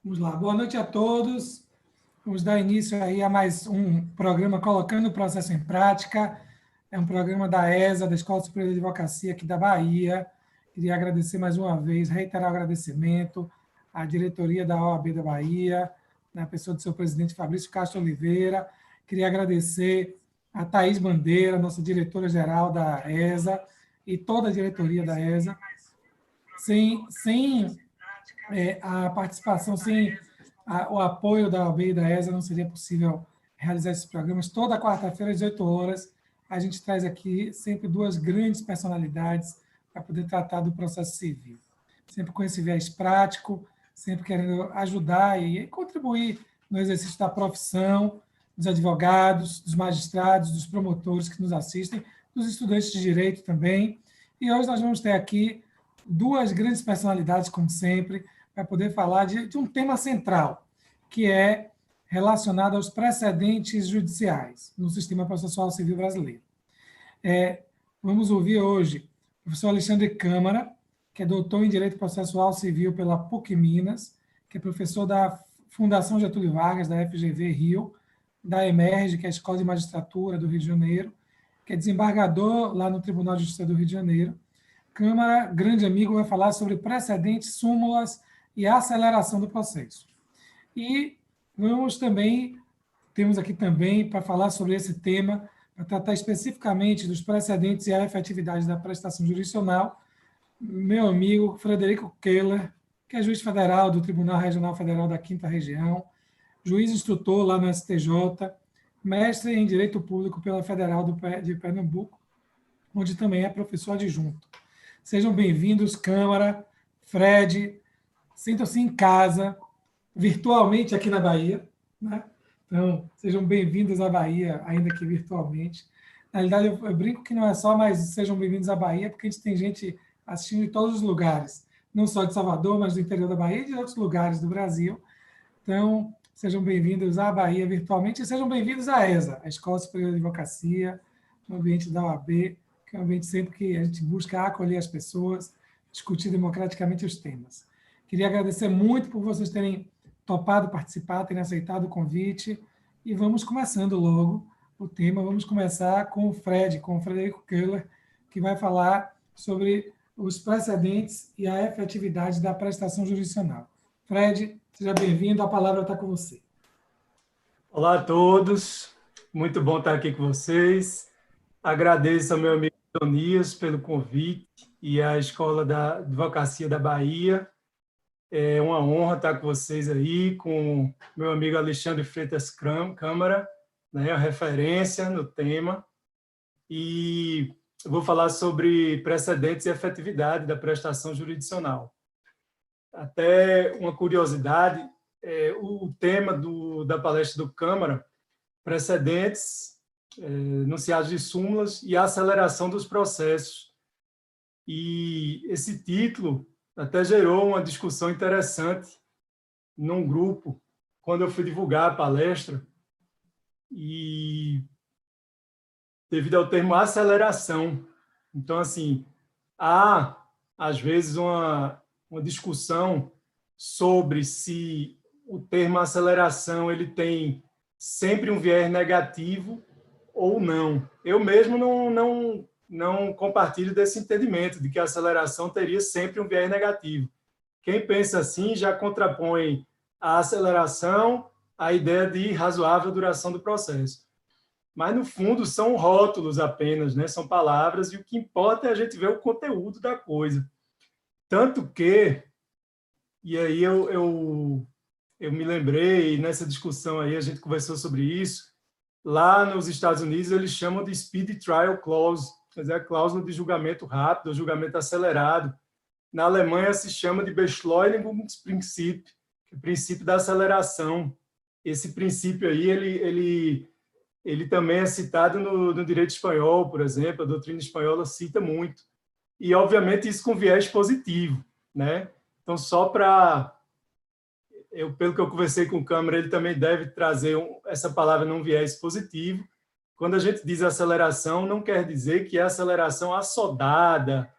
Vamos lá, boa noite a todos. Vamos dar início aí a mais um programa Colocando o Processo em Prática. É um programa da ESA, da Escola Superior de Advocacia aqui da Bahia. Queria agradecer mais uma vez, reiterar o agradecimento à diretoria da OAB da Bahia, na pessoa do seu presidente Fabrício Castro Oliveira. Queria agradecer a Thaís Bandeira, nossa diretora-geral da ESA, e toda a diretoria da ESA. Sem a participação, sem o apoio da OAB e da ESA, não seria possível realizar esses programas. Toda quarta-feira, às 18 horas, a gente traz aqui sempre duas grandes personalidades para poder tratar do processo civil. Sempre com esse viés prático, sempre querendo ajudar e contribuir no exercício da profissão, dos advogados, dos magistrados, dos promotores que nos assistem, dos estudantes de direito também. E hoje nós vamos ter aqui duas grandes personalidades, como sempre, para poder falar de um tema central, que é relacionado aos precedentes judiciais no sistema processual civil brasileiro. Vamos ouvir hoje o professor Alexandre Câmara, que é doutor em Direito Processual Civil pela PUC Minas, que é professor da Fundação Getúlio Vargas, da FGV Rio, da EMERGE, que é a Escola de Magistratura do Rio de Janeiro, que é desembargador lá no Tribunal de Justiça do Rio de Janeiro. Câmara, grande amigo, vai falar sobre precedentes, súmulas e aceleração do processo. E temos aqui também, para falar sobre esse tema, para tratar especificamente dos precedentes e a efetividade da prestação jurisdicional, meu amigo Frederico Keller, que é juiz federal do Tribunal Regional Federal da 5ª Região, juiz instrutor lá no STJ, mestre em Direito Público pela Federal de Pernambuco, onde também é professor adjunto. Sejam bem-vindos, Câmara, Fred, sintam-se em casa, virtualmente aqui na Bahia, né? Então, sejam bem-vindos à Bahia, ainda que virtualmente. Na realidade, eu brinco que não é só, mas sejam bem-vindos à Bahia, porque a gente tem gente assistindo em todos os lugares, não só de Salvador, mas do interior da Bahia e de outros lugares do Brasil. Então, sejam bem-vindos à Bahia virtualmente e sejam bem-vindos à ESA, a Escola Superior de Advocacia, no ambiente da OAB, que é um ambiente sempre que a gente busca acolher as pessoas, discutir democraticamente os temas. Queria agradecer muito por vocês terem topado participar, terem aceitado o convite, e vamos começando logo o tema. Vamos começar com o Fred, com o Frederico Keller, que vai falar sobre os precedentes e a efetividade da prestação jurisdicional. Fred, seja bem-vindo, a palavra está com você. Olá a todos, muito bom estar aqui com vocês. Agradeço ao meu amigo Donias pelo convite e à Escola da Advocacia da Bahia. É uma honra estar com vocês aí, com meu amigo Alexandre Freitas Câmara, né, a referência no tema. E eu vou falar sobre precedentes e efetividade da prestação jurisdicional. Até uma curiosidade, o tema da palestra do Câmara, precedentes, enunciados de súmulas e a aceleração dos processos. E esse título até gerou uma discussão interessante num grupo, quando eu fui divulgar a palestra, e devido ao termo aceleração. Então, assim, há, às vezes, uma discussão sobre se o termo aceleração ele tem sempre um viés negativo ou não. Eu mesmo não compartilho desse entendimento de que a aceleração teria sempre um viés negativo. Quem pensa assim já contrapõe a aceleração à ideia de razoável duração do processo. Mas, no fundo, são rótulos apenas, né? São palavras, e o que importa é a gente ver o conteúdo da coisa. Tanto que, e aí eu me lembrei, nessa discussão aí, a gente conversou sobre isso, lá nos Estados Unidos eles chamam de Speedy Trial Clause, quer dizer, a cláusula de julgamento rápido, julgamento acelerado. Na Alemanha se chama de Beschleunigungsprinzip, que é o princípio da aceleração. Esse princípio aí, ele também é citado no direito espanhol, por exemplo, a doutrina espanhola cita muito. E, obviamente, isso com viés positivo, né? Então, só para... pelo que eu conversei com o Câmara, ele também deve trazer essa palavra num viés positivo. Quando a gente diz aceleração, não quer dizer que é aceleração assodada,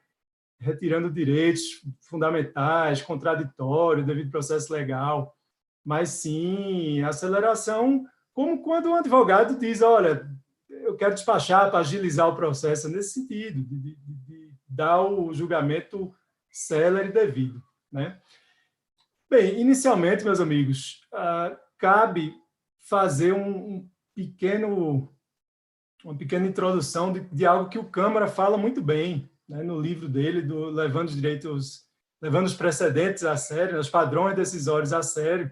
retirando direitos fundamentais, contraditório, devido ao processo legal. mas sim aceleração, como quando um advogado diz, olha, eu quero despachar para agilizar o processo, nesse sentido, de dar o julgamento célere e devido, né? Bem, inicialmente, meus amigos, cabe fazer uma pequena introdução de algo que o Câmara fala muito bem, né, no livro dele, levando os precedentes a sério, os padrões decisórios a sério,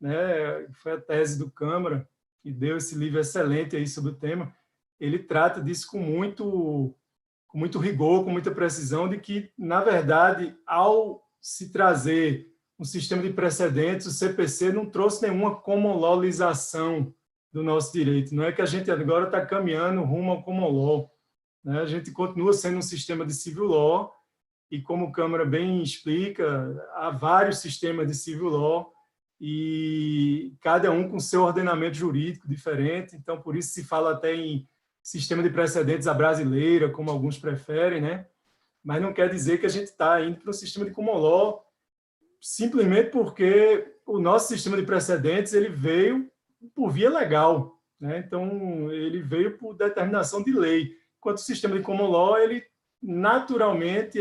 né? Foi a tese do Câmara, que deu esse livro excelente aí sobre o tema. Ele trata disso com muito rigor, com muita precisão, de que, na verdade, ao se trazer um sistema de precedentes, o CPC não trouxe nenhuma common lawização do nosso direito. Não é que a gente agora está caminhando rumo ao common law, né? A gente continua sendo um sistema de civil law, e como a Câmara bem explica, há vários sistemas de civil law, e cada um com seu ordenamento jurídico diferente. Então, por isso se fala até em sistema de precedentes à brasileira, como alguns preferem, né? Mas não quer dizer que a gente está indo para um sistema de common law simplesmente porque o nosso sistema de precedentes ele veio por via legal, né? Então, ele veio por determinação de lei, enquanto o sistema de common law, ele naturalmente,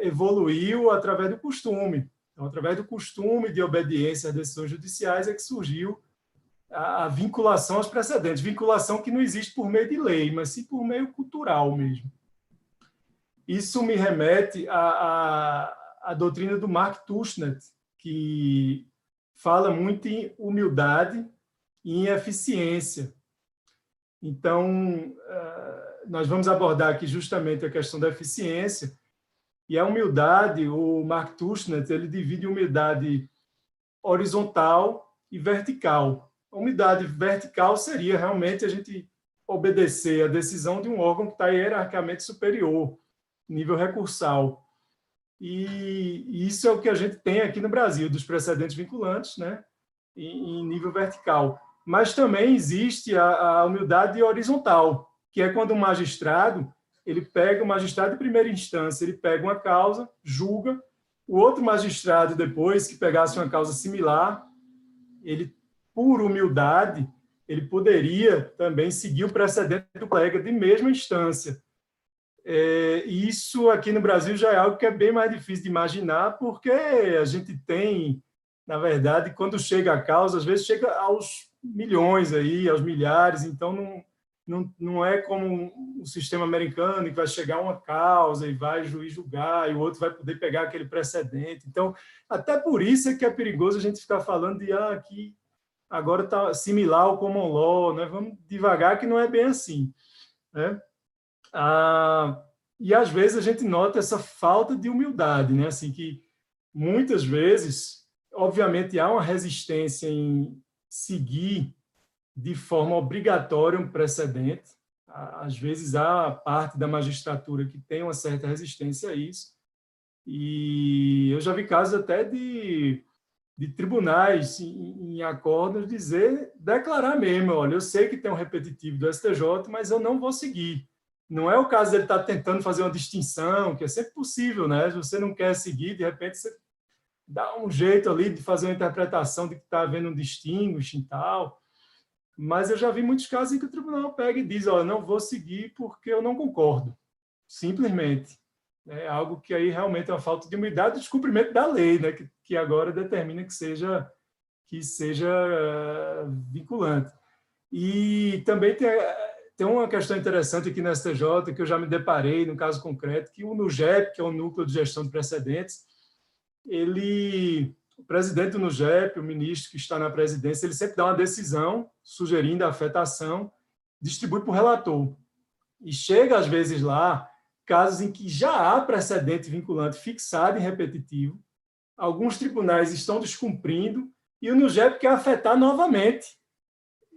evoluiu através do costume. Então, através do costume de obediência às decisões judiciais é que surgiu a vinculação aos precedentes, vinculação que não existe por meio de lei, mas sim por meio cultural mesmo. Isso me remete à doutrina do Mark Tushnet, que fala muito em humildade e em eficiência. Então, nós vamos abordar aqui justamente a questão da eficiência, e a humildade, o Mark Tushnet, ele divide humildade horizontal e vertical. A humildade vertical seria realmente a gente obedecer a decisão de um órgão que está hierarquicamente superior, nível recursal. E isso é o que a gente tem aqui no Brasil, dos precedentes vinculantes, né, em nível vertical. Mas também existe a humildade horizontal, que é quando um magistrado, o magistrado de primeira instância, ele pega uma causa, julga, o outro magistrado, depois que pegasse uma causa similar, ele, por humildade, ele poderia também seguir o precedente do colega de mesma instância. Isso aqui no Brasil já é algo que é bem mais difícil de imaginar, porque a gente tem, na verdade, quando chega a causa, às vezes chega aos milhões, aí, aos milhares, então não é como o sistema americano, que vai chegar uma causa e vai o juiz julgar, e o outro vai poder pegar aquele precedente. Então, até por isso é que é perigoso a gente ficar falando de que agora está similar ao common law, né? Vamos devagar, que não é bem assim, né? E às vezes a gente nota essa falta de humildade, né? Assim, que muitas vezes, obviamente, há uma resistência em seguir de forma obrigatória um precedente. Às vezes há parte da magistratura que tem uma certa resistência a isso. E eu já vi casos até de tribunais em acordos declarar mesmo, olha, eu sei que tem um repetitivo do STJ, mas eu não vou seguir. Não é o caso dele estar tentando fazer uma distinção, que é sempre possível, né? Se você não quer seguir, de repente você dá um jeito ali de fazer uma interpretação de que está havendo um distinguish e tal. Mas eu já vi muitos casos em que o tribunal pega e diz, olha, não vou seguir porque eu não concordo. Simplesmente. É algo que aí realmente é uma falta de humildade e descumprimento da lei, né? Que agora determina que seja vinculante. E também tem uma questão interessante aqui na STJ, que eu já me deparei no caso concreto, que o NUGEP, que é o Núcleo de Gestão de Precedentes, o presidente do NUGEP, o ministro que está na presidência, ele sempre dá uma decisão sugerindo a afetação, distribui para o relator. E chega, às vezes, lá, casos em que já há precedente vinculante fixado em repetitivo, alguns tribunais estão descumprindo e o NUGEP quer afetar novamente.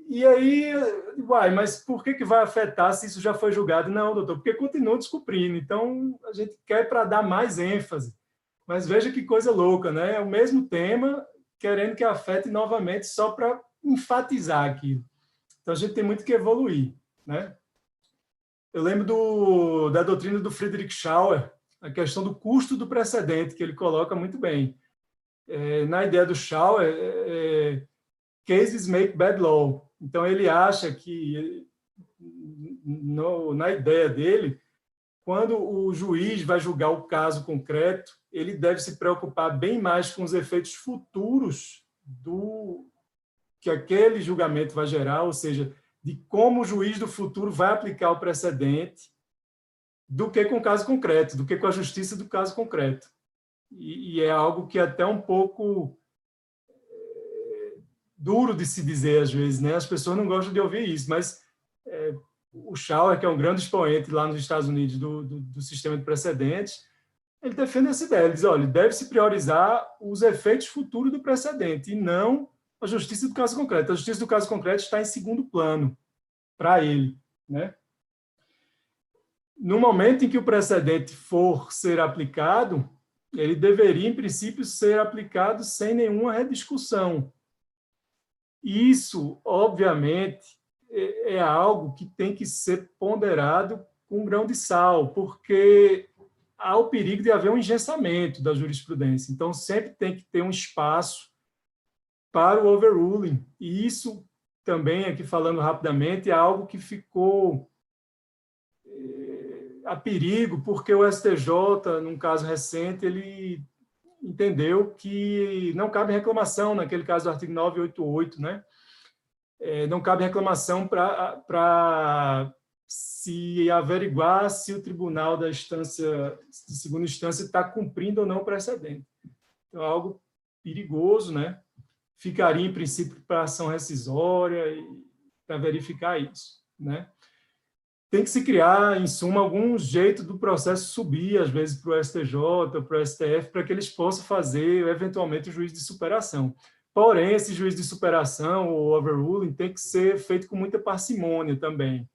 E aí, mas por que vai afetar se isso já foi julgado? Não, doutor, porque continua descumprindo. Então, a gente quer para dar mais ênfase. Mas veja que coisa louca, né? É o mesmo tema, querendo que afete novamente só para enfatizar aquilo. Então, a gente tem muito que evoluir, né? Eu lembro da doutrina do Friedrich Schauer, a questão do custo do precedente, que ele coloca muito bem. na ideia do Shaw, cases make bad law. Então, ele acha que, na ideia dele, quando o juiz vai julgar o caso concreto, ele deve se preocupar bem mais com os efeitos futuros do que aquele julgamento vai gerar, ou seja, de como o juiz do futuro vai aplicar o precedente, do que com o caso concreto, do que com a justiça do caso concreto. E é algo que é até um pouco duro de se dizer às vezes, né? As pessoas não gostam de ouvir isso, mas o Schauer, que é um grande expoente lá nos Estados Unidos do sistema de precedentes, ele defende essa ideia. Ele diz, olha, deve-se priorizar os efeitos futuros do precedente e não a justiça do caso concreto. A justiça do caso concreto está em segundo plano para ele, né? No momento em que o precedente for ser aplicado, ele deveria, em princípio, ser aplicado sem nenhuma rediscussão. Isso, obviamente, é algo que tem que ser ponderado com um grão de sal, porque há o perigo de haver um engessamento da jurisprudência. Então, sempre tem que ter um espaço para o overruling. E isso também, aqui falando rapidamente, é algo que ficou a perigo, porque o STJ, num caso recente, ele entendeu que não cabe reclamação, naquele caso do artigo 988, né? Não cabe reclamação para se averiguar se o tribunal da instância, de segunda instância, está cumprindo ou não o precedente. Então, é algo perigoso, né? Ficaria, em princípio, para ação rescisória para verificar isso, né? Tem que se criar, em suma, algum jeito do processo subir, às vezes, para o STJ, para o STF, para que eles possam fazer, eventualmente, o juízo de superação. Porém, esse juízo de superação, ou overruling, tem que ser feito com muita parcimônia também,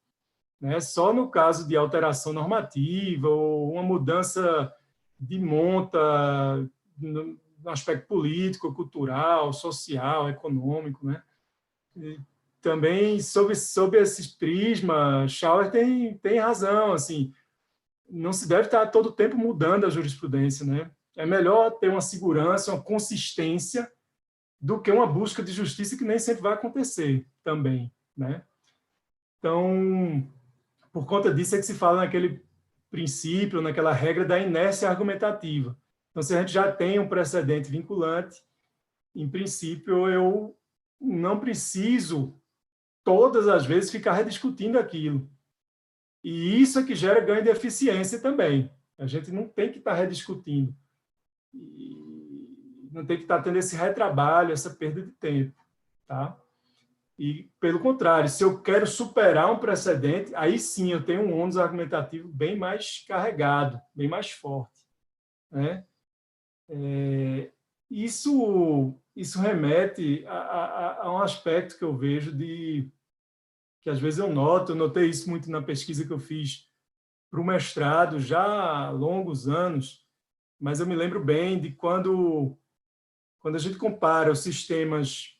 né? Só no caso de alteração normativa ou uma mudança de monta no aspecto político, cultural, social, econômico, né? Também, sob esse prisma, Schauer tem razão, assim, não se deve estar todo o tempo mudando a jurisprudência, né? É melhor ter uma segurança, uma consistência, do que uma busca de justiça que nem sempre vai acontecer também, né? Então, por conta disso é que se fala naquele princípio, naquela regra da inércia argumentativa. Então, se a gente já tem um precedente vinculante, em princípio, eu não preciso todas as vezes ficar rediscutindo aquilo. E isso é que gera ganho de eficiência também. A gente não tem que estar rediscutindo. E não tem que estar tendo esse retrabalho, essa perda de tempo. Tá? E, pelo contrário, se eu quero superar um precedente, aí sim eu tenho um ônus argumentativo bem mais carregado, bem mais forte, né? Isso remete a um aspecto que eu vejo que às vezes eu notei isso muito na pesquisa que eu fiz para o mestrado já há longos anos, mas eu me lembro bem de quando a gente compara os sistemas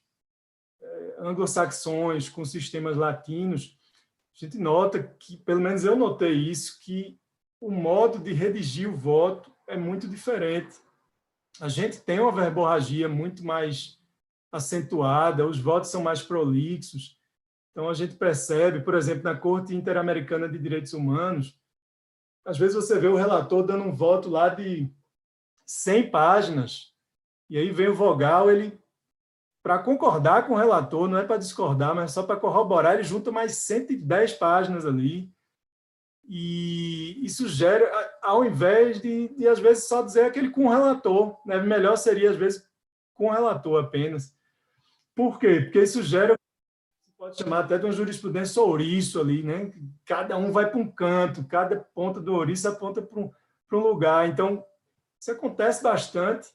anglo-saxões com sistemas latinos, a gente nota que, pelo menos eu notei isso, que o modo de redigir o voto é muito diferente. A gente tem uma verborragia muito mais acentuada, os votos são mais prolixos. Então, a gente percebe, por exemplo, na Corte Interamericana de Direitos Humanos, às vezes você vê o relator dando um voto lá de 100 páginas, e aí vem o vogal, ele, para concordar com o relator, não é para discordar, mas só para corroborar, ele junta mais 110 páginas ali. E isso gera, ao invés de às vezes, só dizer aquele com o relator, né? Melhor seria, às vezes, com o relator apenas. Por quê? Porque isso gera, pode chamar até de uma jurisprudência ouriço ali, né? Cada um vai para um canto, cada ponta do ouriço aponta para um lugar. Então, isso acontece bastante,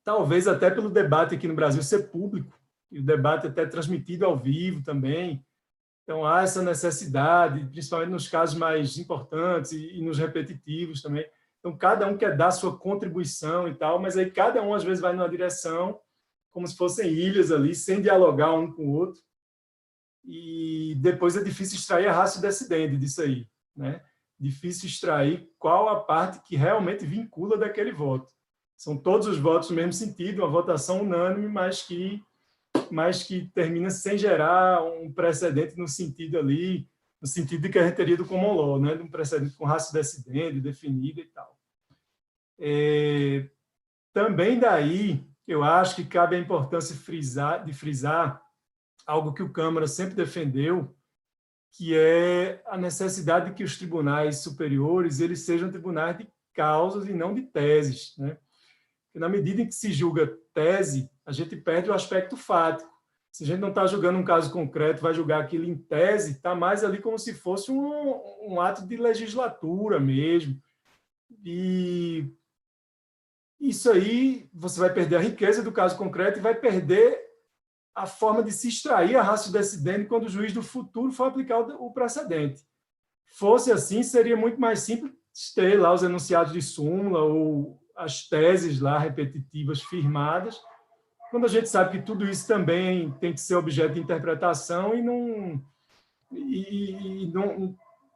talvez até pelo debate aqui no Brasil ser público, e o debate até transmitido ao vivo também. Então, há essa necessidade, principalmente nos casos mais importantes e nos repetitivos também. Então, cada um quer dar sua contribuição e tal, mas aí cada um, às vezes, vai numa direção, como se fossem ilhas ali, sem dialogar um com o outro. E depois é difícil extrair a ratio decidendi disso aí, né? Difícil extrair qual a parte que realmente vincula daquele voto. São todos os votos no mesmo sentido, uma votação unânime, mas que termina sem gerar um precedente no sentido ali, no sentido de que a gente teria do common law, né? De um precedente com ratio decidente, definido e tal. Também daí, eu acho que cabe a importância de frisar algo que o Câmara sempre defendeu, que é a necessidade de que os tribunais superiores eles sejam tribunais de causas e não de teses, né? Porque na medida em que se julga tese, a gente perde o aspecto fático. Se a gente não está julgando um caso concreto, vai julgar aquilo em tese, está mais ali como se fosse um ato de legislatura mesmo. E isso aí, você vai perder a riqueza do caso concreto e vai perder a forma de se extrair a ratio decidente quando o juiz do futuro for aplicar o precedente. Fosse assim, seria muito mais simples ter lá os enunciados de súmula ou as teses lá repetitivas firmadas, quando a gente sabe que tudo isso também tem que ser objeto de interpretação e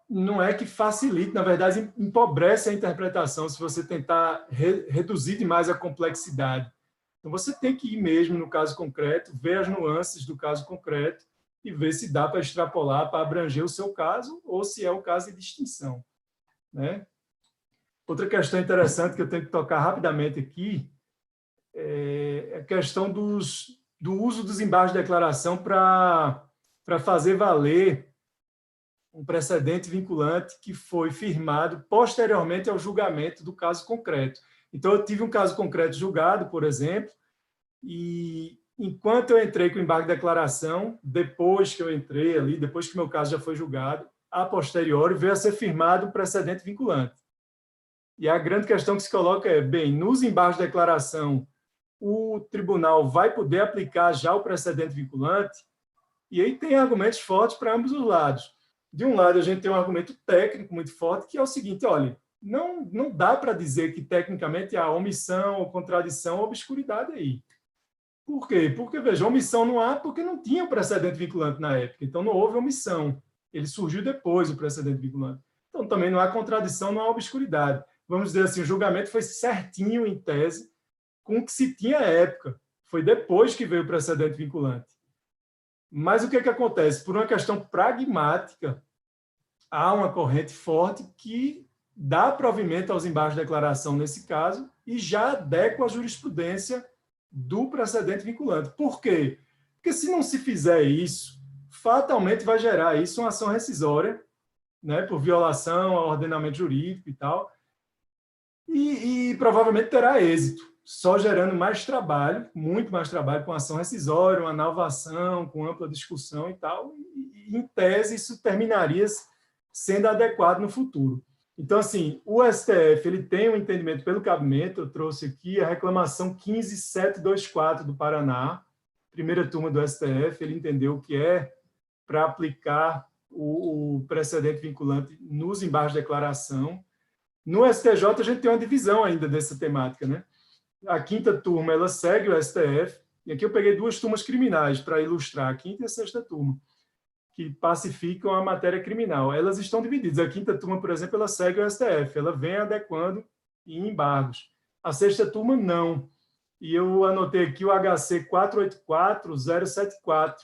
não é que facilite, na verdade, empobrece a interpretação se você tentar reduzir demais a complexidade. Então, você tem que ir mesmo no caso concreto, ver as nuances do caso concreto e ver se dá para extrapolar, para abranger o seu caso ou se é o caso de distinção, né? Outra questão interessante que eu tenho que tocar rapidamente aqui é a questão do uso dos embargos de declaração para fazer valer um precedente vinculante que foi firmado posteriormente ao julgamento do caso concreto. Então, eu tive um caso concreto julgado, por exemplo, e enquanto eu entrei com o embargo de declaração, depois que eu entrei ali, depois que meu caso já foi julgado, a posteriori veio a ser firmado o precedente vinculante. E a grande questão que se coloca é, bem, nos embargos de declaração, o tribunal vai poder aplicar já o precedente vinculante? E aí tem argumentos fortes para ambos os lados. De um lado, a gente tem um argumento técnico muito forte, que é o seguinte, olha, não dá para dizer que tecnicamente há omissão, ou contradição, ou obscuridade aí. Por quê? Porque, veja, omissão não há porque não tinha o precedente vinculante na época. Então, não houve omissão. Ele surgiu depois, o precedente vinculante. Então, também não há contradição, não há obscuridade. Vamos dizer assim, o julgamento foi certinho, em tese, com o que se tinha à época. Foi depois que veio o precedente vinculante. Mas o que acontece? Por uma questão pragmática, há uma corrente forte que dá provimento aos embargos de declaração nesse caso e já adequa a jurisprudência do precedente vinculante. Por quê? Porque se não se fizer isso, fatalmente vai gerar isso uma ação rescisória, né, por violação ao ordenamento jurídico e tal, e provavelmente terá êxito, só gerando mais trabalho, muito mais trabalho, com ação rescisória, uma novação, com ampla discussão e tal, e em tese isso terminaria sendo adequado no futuro. Então, assim, o STF ele tem um entendimento pelo cabimento, eu trouxe aqui a reclamação 15724 do Paraná, primeira turma do STF, ele entendeu que é para aplicar o precedente vinculante nos embargos de declaração. No STJ, a gente tem uma divisão ainda dessa temática, né? A quinta turma, ela segue o STF, e aqui eu peguei duas turmas criminais para ilustrar, a quinta e a sexta turma, que pacificam a matéria criminal. Elas estão divididas. A quinta turma, por exemplo, ela segue o STF, ela vem adequando em embargos. A sexta turma, não. E eu anotei aqui o HC 484074,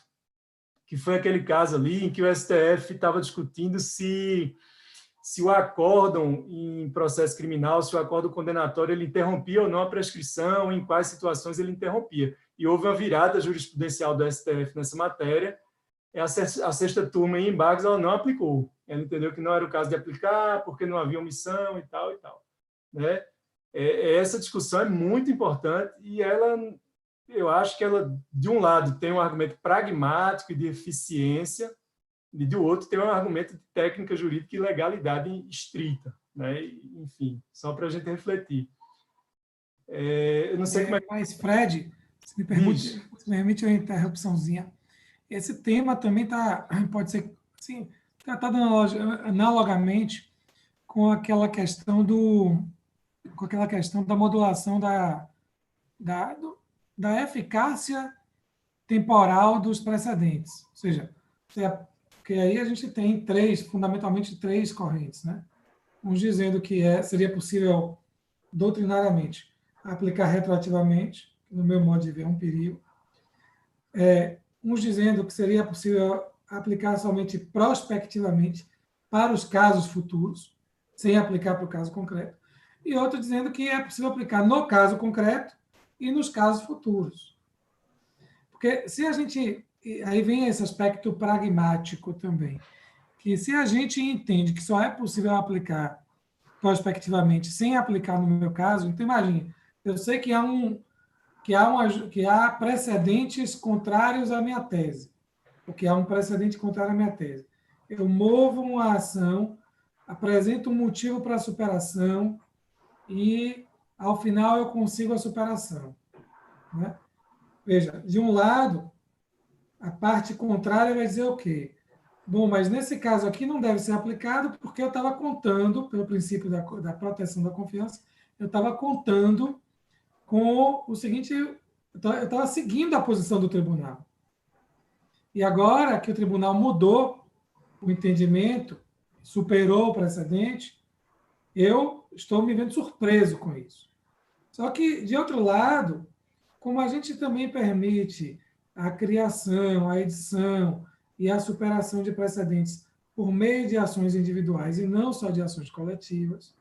que foi aquele caso ali em que o STF estava discutindo se o acórdão em processo criminal, se o acórdão condenatório, ele interrompia ou não a prescrição, em quais situações ele interrompia. E houve uma virada jurisprudencial do STF nessa matéria. A sexta turma em embargos ela não aplicou. Ela entendeu que não era o caso de aplicar, porque não havia omissão e tal, né? Essa discussão é muito importante e eu acho que ela, de um lado, tem um argumento pragmático e de eficiência, e do outro tem um argumento de técnica jurídica e legalidade estrita, né? Enfim, só para a gente refletir. Eu não sei como é que... Mas, Fred, se me permite uma interrupçãozinha. Esse tema também pode ser assim, tratado analogamente com aquela questão da modulação da eficácia temporal dos precedentes. Ou seja, porque aí a gente tem fundamentalmente três correntes, né? Uns dizendo que seria possível doutrinariamente aplicar retroativamente, no meu modo de ver é um perigo. Uns dizendo que seria possível aplicar somente prospectivamente para os casos futuros, sem aplicar para o caso concreto, e outros dizendo que é possível aplicar no caso concreto e nos casos futuros. Porque se a gente. Aí vem esse aspecto pragmático também, que se a gente entende que só é possível aplicar prospectivamente sem aplicar no meu caso, então imagine, eu sei que há precedentes contrários à minha tese, porque há um precedente contrário à minha tese. Eu movo uma ação, apresento um motivo para a superação e, ao final, eu consigo a superação. Né? Veja, de um lado, a parte contrária vai dizer o quê? Bom, mas nesse caso aqui não deve ser aplicado porque eu estava contando, pelo princípio da proteção da confiança, eu estava contando com o seguinte, eu estava seguindo a posição do tribunal. E agora que o tribunal mudou o entendimento, superou o precedente, eu estou me vendo surpreso com isso. Só que, de outro lado, como a gente também permite a criação, a edição e a superação de precedentes por meio de ações individuais e não só de ações coletivas,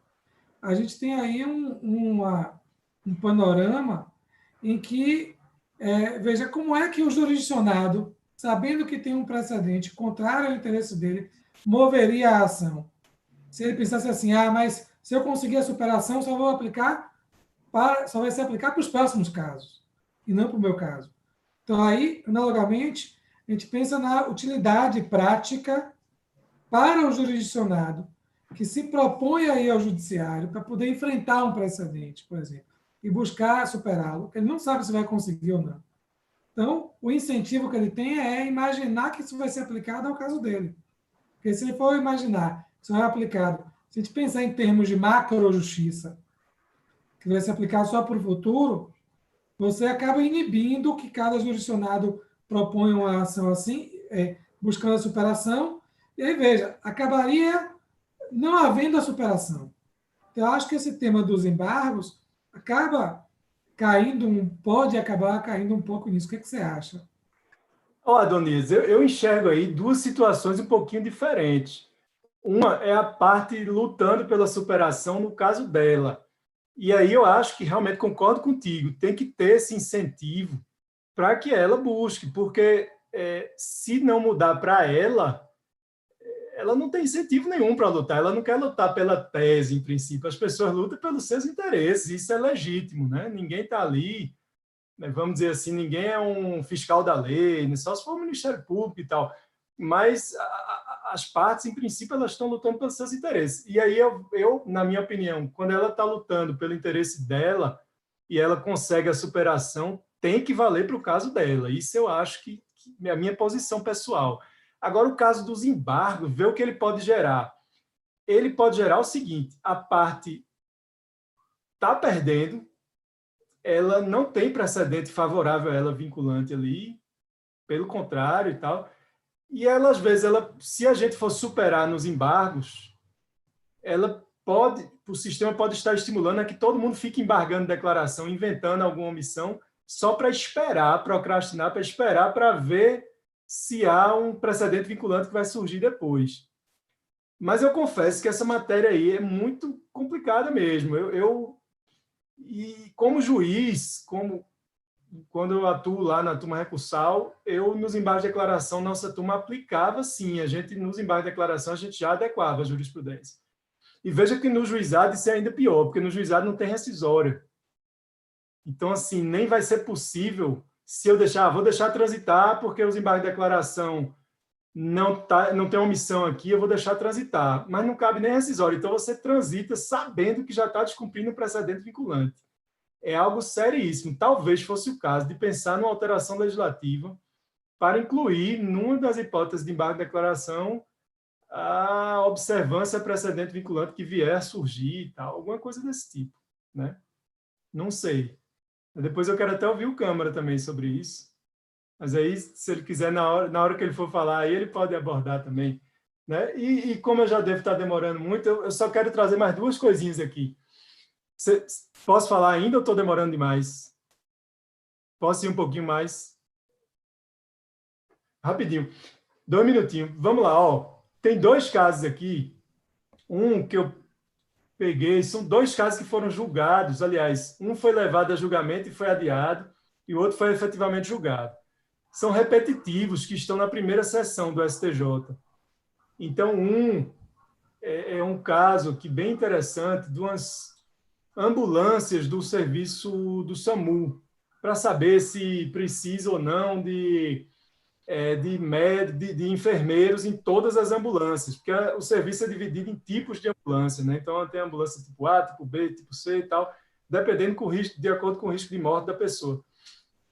a gente tem aí um panorama em que, veja como é que o jurisdicionado, sabendo que tem um precedente contrário ao interesse dele, moveria a ação. Se ele pensasse assim, mas se eu conseguir a superação, só vai ser aplicado para os próximos casos, e não para o meu caso. Então, aí, analogamente, a gente pensa na utilidade prática para o jurisdicionado, que se propõe aí ao judiciário para poder enfrentar um precedente, por exemplo, e buscar superá-lo, ele não sabe se vai conseguir ou não. Então, o incentivo que ele tem é imaginar que isso vai ser aplicado ao caso dele. Porque se ele for imaginar que isso vai ser aplicado, se a gente pensar em termos de macro-justiça, que vai ser aplicado só para o futuro, você acaba inibindo que cada jurisdicionado propõe uma ação assim, buscando a superação, e aí, veja, acabaria não havendo a superação. Então, eu acho que esse tema dos embargos pode acabar caindo um pouco nisso. O que você acha? Adonias, eu enxergo aí duas situações um pouquinho diferentes. Uma é a parte lutando pela superação no caso dela. E aí eu acho que realmente concordo contigo, tem que ter esse incentivo para que ela busque, porque se não mudar para ela não tem incentivo nenhum para lutar, ela não quer lutar pela tese, em princípio, as pessoas lutam pelos seus interesses, isso é legítimo, né? Ninguém está ali, vamos dizer assim, ninguém é um fiscal da lei, só se for o Ministério Público e tal, mas as partes, em princípio, elas estão lutando pelos seus interesses. E aí eu na minha opinião, quando ela está lutando pelo interesse dela e ela consegue a superação, tem que valer para o caso dela. Isso eu acho que é a minha posição pessoal. Agora, o caso dos embargos, vê o que ele pode gerar. Ele pode gerar o seguinte, a parte está perdendo, ela não tem precedente favorável a ela vinculante ali, pelo contrário e tal, e ela, às vezes, se a gente for superar nos embargos, o sistema pode estar estimulando a que todo mundo fique embargando declaração, inventando alguma omissão, só para esperar, procrastinar, para esperar para ver se há um precedente vinculante que vai surgir depois. Mas eu confesso que essa matéria aí é muito complicada mesmo. E como juiz, quando eu atuo lá na turma recursal, nos embargos de declaração, nossa turma aplicava sim. Nos embargos de declaração, a gente já adequava a jurisprudência. E veja que no juizado isso é ainda pior, porque no juizado não tem rescisória. Então, assim, nem vai ser possível se eu vou deixar transitar, porque os embargos de declaração não tem omissão aqui, eu vou deixar transitar. Mas não cabe nem rescisório. Então, você transita sabendo que já está descumprindo o precedente vinculante. É algo seríssimo. Talvez fosse o caso de pensar numa alteração legislativa para incluir, numa das hipóteses de embargo de declaração, a observância precedente vinculante que vier a surgir e tal, alguma coisa desse tipo, né? Não sei. Depois eu quero até ouvir o Câmara também sobre isso. Mas aí, se ele quiser, na hora que ele for falar, aí ele pode abordar também. Né? E como eu já devo estar demorando muito, eu só quero trazer mais duas coisinhas aqui. Posso falar ainda ou estou demorando demais? Posso ir um pouquinho mais? Rapidinho. 2 minutinhos. Vamos lá. Ó. Tem 2 casos aqui. Um que eu peguei, são 2 casos que foram julgados. Aliás, um foi levado a julgamento e foi adiado, e o outro foi efetivamente julgado. São repetitivos, que estão na primeira sessão do STJ. Então, é um caso que bem interessante de umas ambulâncias do serviço do SAMU, para saber se precisa ou não de enfermeiros em todas as ambulâncias, porque o serviço é dividido em tipos de ambulância, né? Então, tem ambulância tipo A, tipo B, tipo C e tal, dependendo com o risco, de acordo com o risco de morte da pessoa.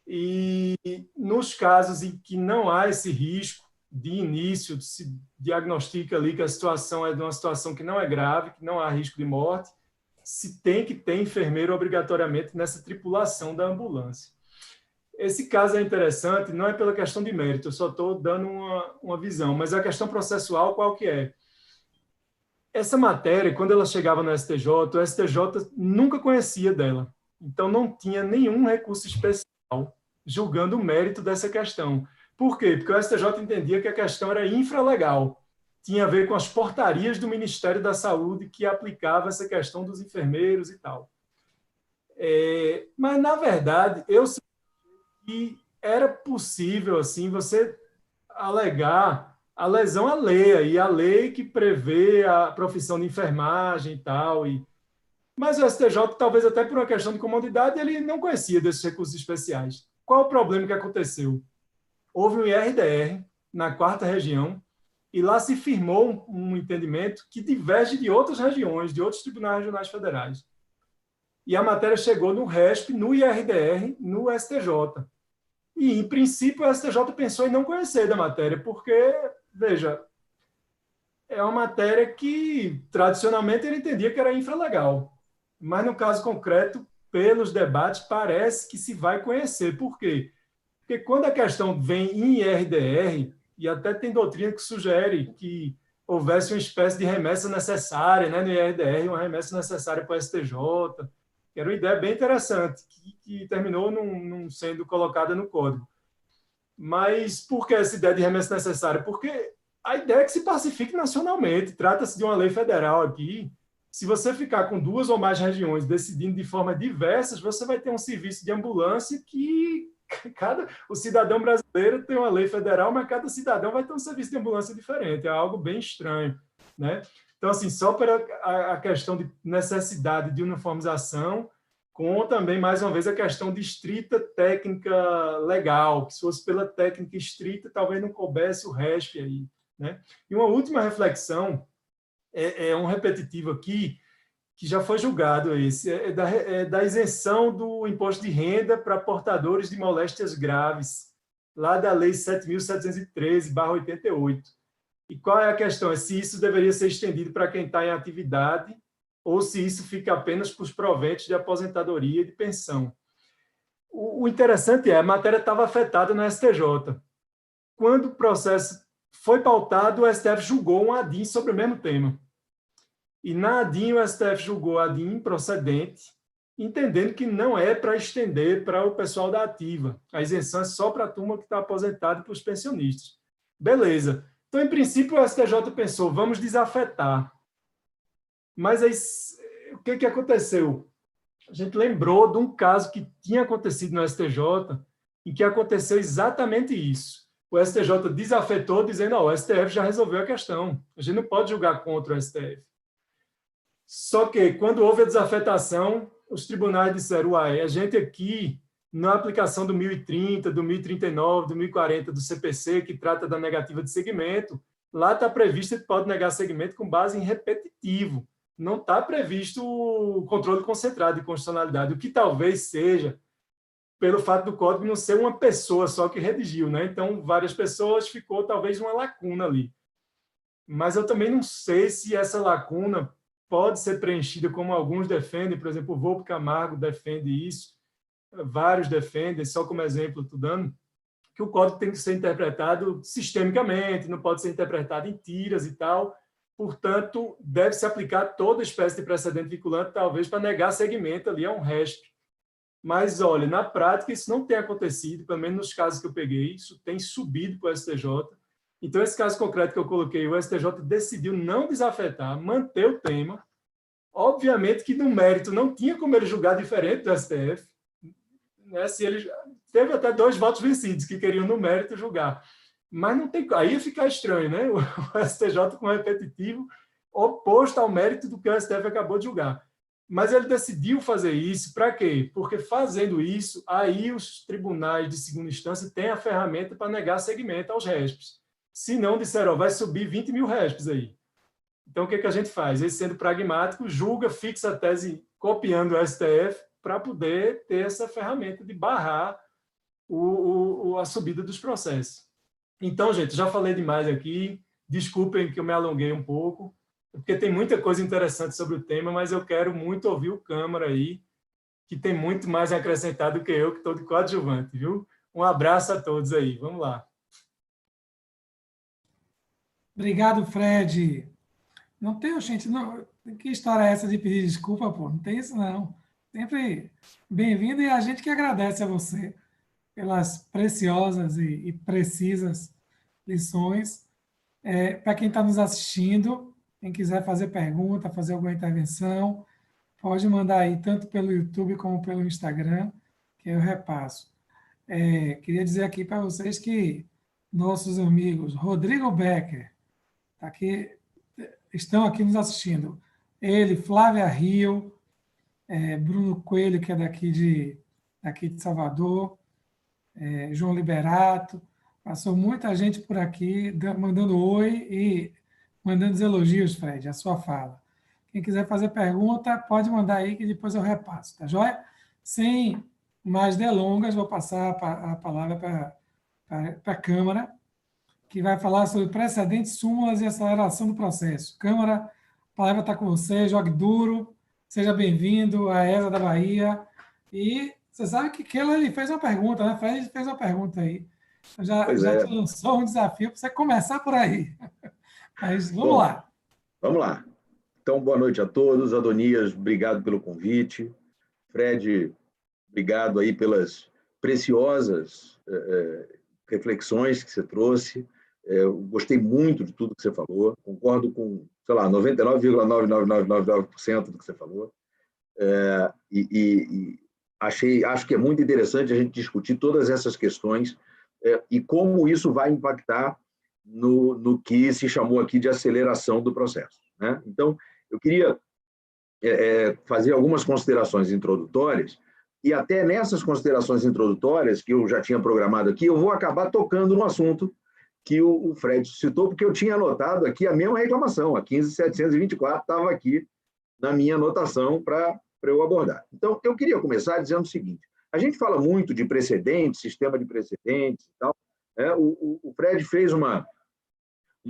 E nos casos em que não há esse risco de início, se diagnostica ali que a situação é de uma situação que não é grave, que não há risco de morte, se tem que ter enfermeiro obrigatoriamente nessa tripulação da ambulância. Esse caso é interessante, não é pela questão de mérito, eu só estou dando uma visão, mas a questão processual qual que é? Essa matéria, quando ela chegava no STJ, o STJ nunca conhecia dela, então não tinha nenhum recurso especial julgando o mérito dessa questão. Por quê? Porque o STJ entendia que a questão era infralegal, tinha a ver com as portarias do Ministério da Saúde que aplicava essa questão dos enfermeiros e tal. Mas, na verdade, eu sei que era possível assim você alegar a lesão à lei, e a lei que prevê a profissão de enfermagem e tal. Mas o STJ, talvez até por uma questão de comodidade, ele não conhecia desses recursos especiais. Qual o problema que aconteceu? Houve um IRDR na 4ª região, e lá se firmou um entendimento que diverge de outras regiões, de outros tribunais regionais federais. E a matéria chegou no RESP, no IRDR, no STJ. E, em princípio, o STJ pensou em não conhecer da matéria, porque, veja, é uma matéria que, tradicionalmente, ele entendia que era infralegal. Mas, no caso concreto, pelos debates, parece que se vai conhecer. Por quê? Porque quando a questão vem em IRDR, e até tem doutrina que sugere que houvesse uma espécie de remessa necessária, né, no IRDR, uma remessa necessária para o STJ, que era uma ideia bem interessante, que terminou não sendo colocada no código. Mas por que essa ideia de remessa necessária? Porque a ideia é que se pacifique nacionalmente, trata-se de uma lei federal aqui. Se você ficar com 2 ou mais regiões decidindo de forma diversas, você vai ter um serviço de ambulância que o cidadão brasileiro tem uma lei federal, mas cada cidadão vai ter um serviço de ambulância diferente. É algo bem estranho, né? Então, assim, só para a questão de necessidade de uniformização, com também, mais uma vez, a questão de estrita técnica legal, que se fosse pela técnica estrita, talvez não coubesse o RESP aí, né? E uma última reflexão, um repetitivo aqui, que já foi julgado esse, da isenção do imposto de renda para portadores de moléstias graves, lá da Lei 7.713/88. E qual é a questão? É se isso deveria ser estendido para quem está em atividade ou se isso fica apenas para os proventos de aposentadoria e de pensão. O interessante a matéria estava afetada no STJ. Quando o processo foi pautado, o STF julgou um ADIM sobre o mesmo tema. E na ADIM, o STF julgou a ADIM improcedente, entendendo que não é para estender para o pessoal da ativa. A isenção é só para a turma que está aposentada e para os pensionistas. Beleza. Então, em princípio, o STJ pensou, vamos desafetar. Mas aí, o que aconteceu? A gente lembrou de um caso que tinha acontecido no STJ, em que aconteceu exatamente isso. O STJ desafetou, dizendo, o STF já resolveu a questão. A gente não pode julgar contra o STF. Só que, quando houve a desafetação, os tribunais disseram, a gente aqui, na aplicação do 1030, do 1039, do 1040 do CPC, que trata da negativa de segmento, lá está previsto que pode negar segmento com base em repetitivo. Não está previsto o controle concentrado de constitucionalidade, o que talvez seja pelo fato do código não ser uma pessoa só que redigiu, né? Então, várias pessoas, ficou talvez uma lacuna ali. Mas eu também não sei se essa lacuna pode ser preenchida como alguns defendem, por exemplo, o Volpe Camargo defende isso, vários defendem, só como exemplo estou dando, que o código tem que ser interpretado sistemicamente, não pode ser interpretado em tiras e tal, portanto, deve-se aplicar toda espécie de precedente vinculante, talvez para negar segmento ali a um resto. Mas, olha, na prática, isso não tem acontecido, pelo menos nos casos que eu peguei, isso tem subido para o STJ. Então, esse caso concreto que eu coloquei, o STJ decidiu não desafetar, manter o tema. Obviamente que, no mérito, não tinha como ele julgar diferente do STF. Né? Se ele teve até 2 votos vencidos que queriam, no mérito, julgar. Mas não tem, aí ia ficar estranho, né? O STJ com repetitivo oposto ao mérito do que o STF acabou de julgar. Mas ele decidiu fazer isso para quê? Porque fazendo isso, aí os tribunais de segunda instância têm a ferramenta para negar segmento aos réspes. Se não disseram, ó, vai subir 20 mil réspes aí. Então, o que a gente faz? Ele, sendo pragmático, julga, fixa a tese copiando o STF para poder ter essa ferramenta de barrar a subida dos processos. Então, gente, já falei demais aqui. Desculpem que eu me alonguei um pouco, porque tem muita coisa interessante sobre o tema, mas eu quero muito ouvir o Câmara aí, que tem muito mais a acrescentar do que eu, que estou de coadjuvante, viu? Um abraço a todos aí. Vamos lá. Obrigado, Fred. Não tem, gente, não, que história é essa de pedir desculpa, pô? Não tem isso, não. Sempre bem-vindo e a gente que agradece a você pelas preciosas e precisas lições. Para quem está nos assistindo, quem quiser fazer pergunta, fazer alguma intervenção, pode mandar aí, tanto pelo YouTube como pelo Instagram, que eu repasso. Queria dizer aqui para vocês que nossos amigos Rodrigo Becker tá aqui, estão aqui nos assistindo. Ele, Flávia Rio, Bruno Coelho, que é daqui de Salvador, João Liberato, passou muita gente por aqui mandando oi e mandando os elogios, Fred, a sua fala. Quem quiser fazer pergunta, pode mandar aí que depois eu repasso, tá joia? Sem mais delongas, vou passar a palavra para a Câmara, que vai falar sobre precedentes, súmulas e aceleração do processo. Câmara, a palavra está com você, jogue duro, seja bem-vindo à ESA da Bahia. E você sabe que Keller ele fez uma pergunta, né? Fred fez uma pergunta aí. Já te lançou um desafio para você começar por aí. Mas vamos lá. Vamos lá. Então, boa noite a todos. Adonias, obrigado pelo convite. Fred, obrigado aí pelas preciosas reflexões que você trouxe. Eu gostei muito de tudo que você falou. Concordo com, sei lá, 99,99999% do que você falou. Acho que é muito interessante a gente discutir todas essas questões e como isso vai impactar no que se chamou aqui de aceleração do processo, né? Então, eu queria fazer algumas considerações introdutórias, e até nessas considerações introdutórias, que eu já tinha programado aqui, eu vou acabar tocando no assunto que o Fred citou, porque eu tinha anotado aqui a mesma reclamação, a 15.724 estava aqui na minha anotação para eu abordar. Então, eu queria começar dizendo o seguinte: a gente fala muito de precedentes, sistema de precedentes e tal. O Fred fez uma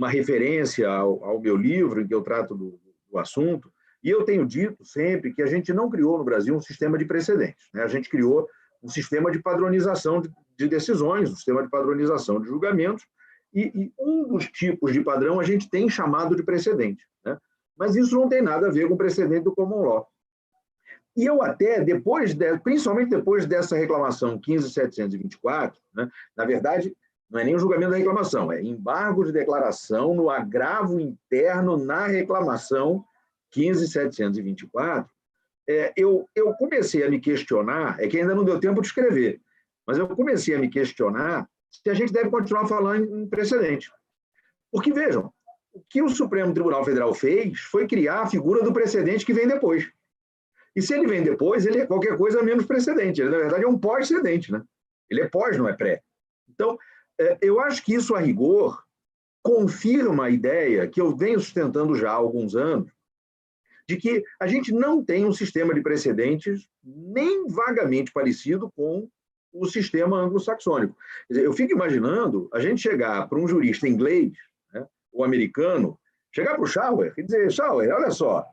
referência ao meu livro, em que eu trato do assunto, e eu tenho dito sempre que a gente não criou no Brasil um sistema de precedentes, né? A gente criou um sistema de padronização de decisões, um sistema de padronização de julgamentos, e um dos tipos de padrão a gente tem chamado de precedente, né? Mas isso não tem nada a ver com o precedente do common law. E eu até, principalmente depois dessa reclamação 15.724, né, na verdade, não é nem o julgamento da reclamação, é embargo de declaração no agravo interno na reclamação 15.724, eu comecei a me questionar, que ainda não deu tempo de escrever, mas eu comecei a me questionar se a gente deve continuar falando em precedente. Porque, vejam, o que o Supremo Tribunal Federal fez foi criar a figura do precedente que vem depois. E se ele vem depois, ele é qualquer coisa menos precedente. Ele, na verdade, é um pós-cedente, né? Ele é pós, não é pré. Então, eu acho que isso, a rigor, confirma a ideia que eu venho sustentando já há alguns anos, de que a gente não tem um sistema de precedentes nem vagamente parecido com o sistema anglo-saxônico. Eu fico imaginando a gente chegar para um jurista inglês, né, ou americano, chegar para o Schauer e dizer: Schauer, olha só, o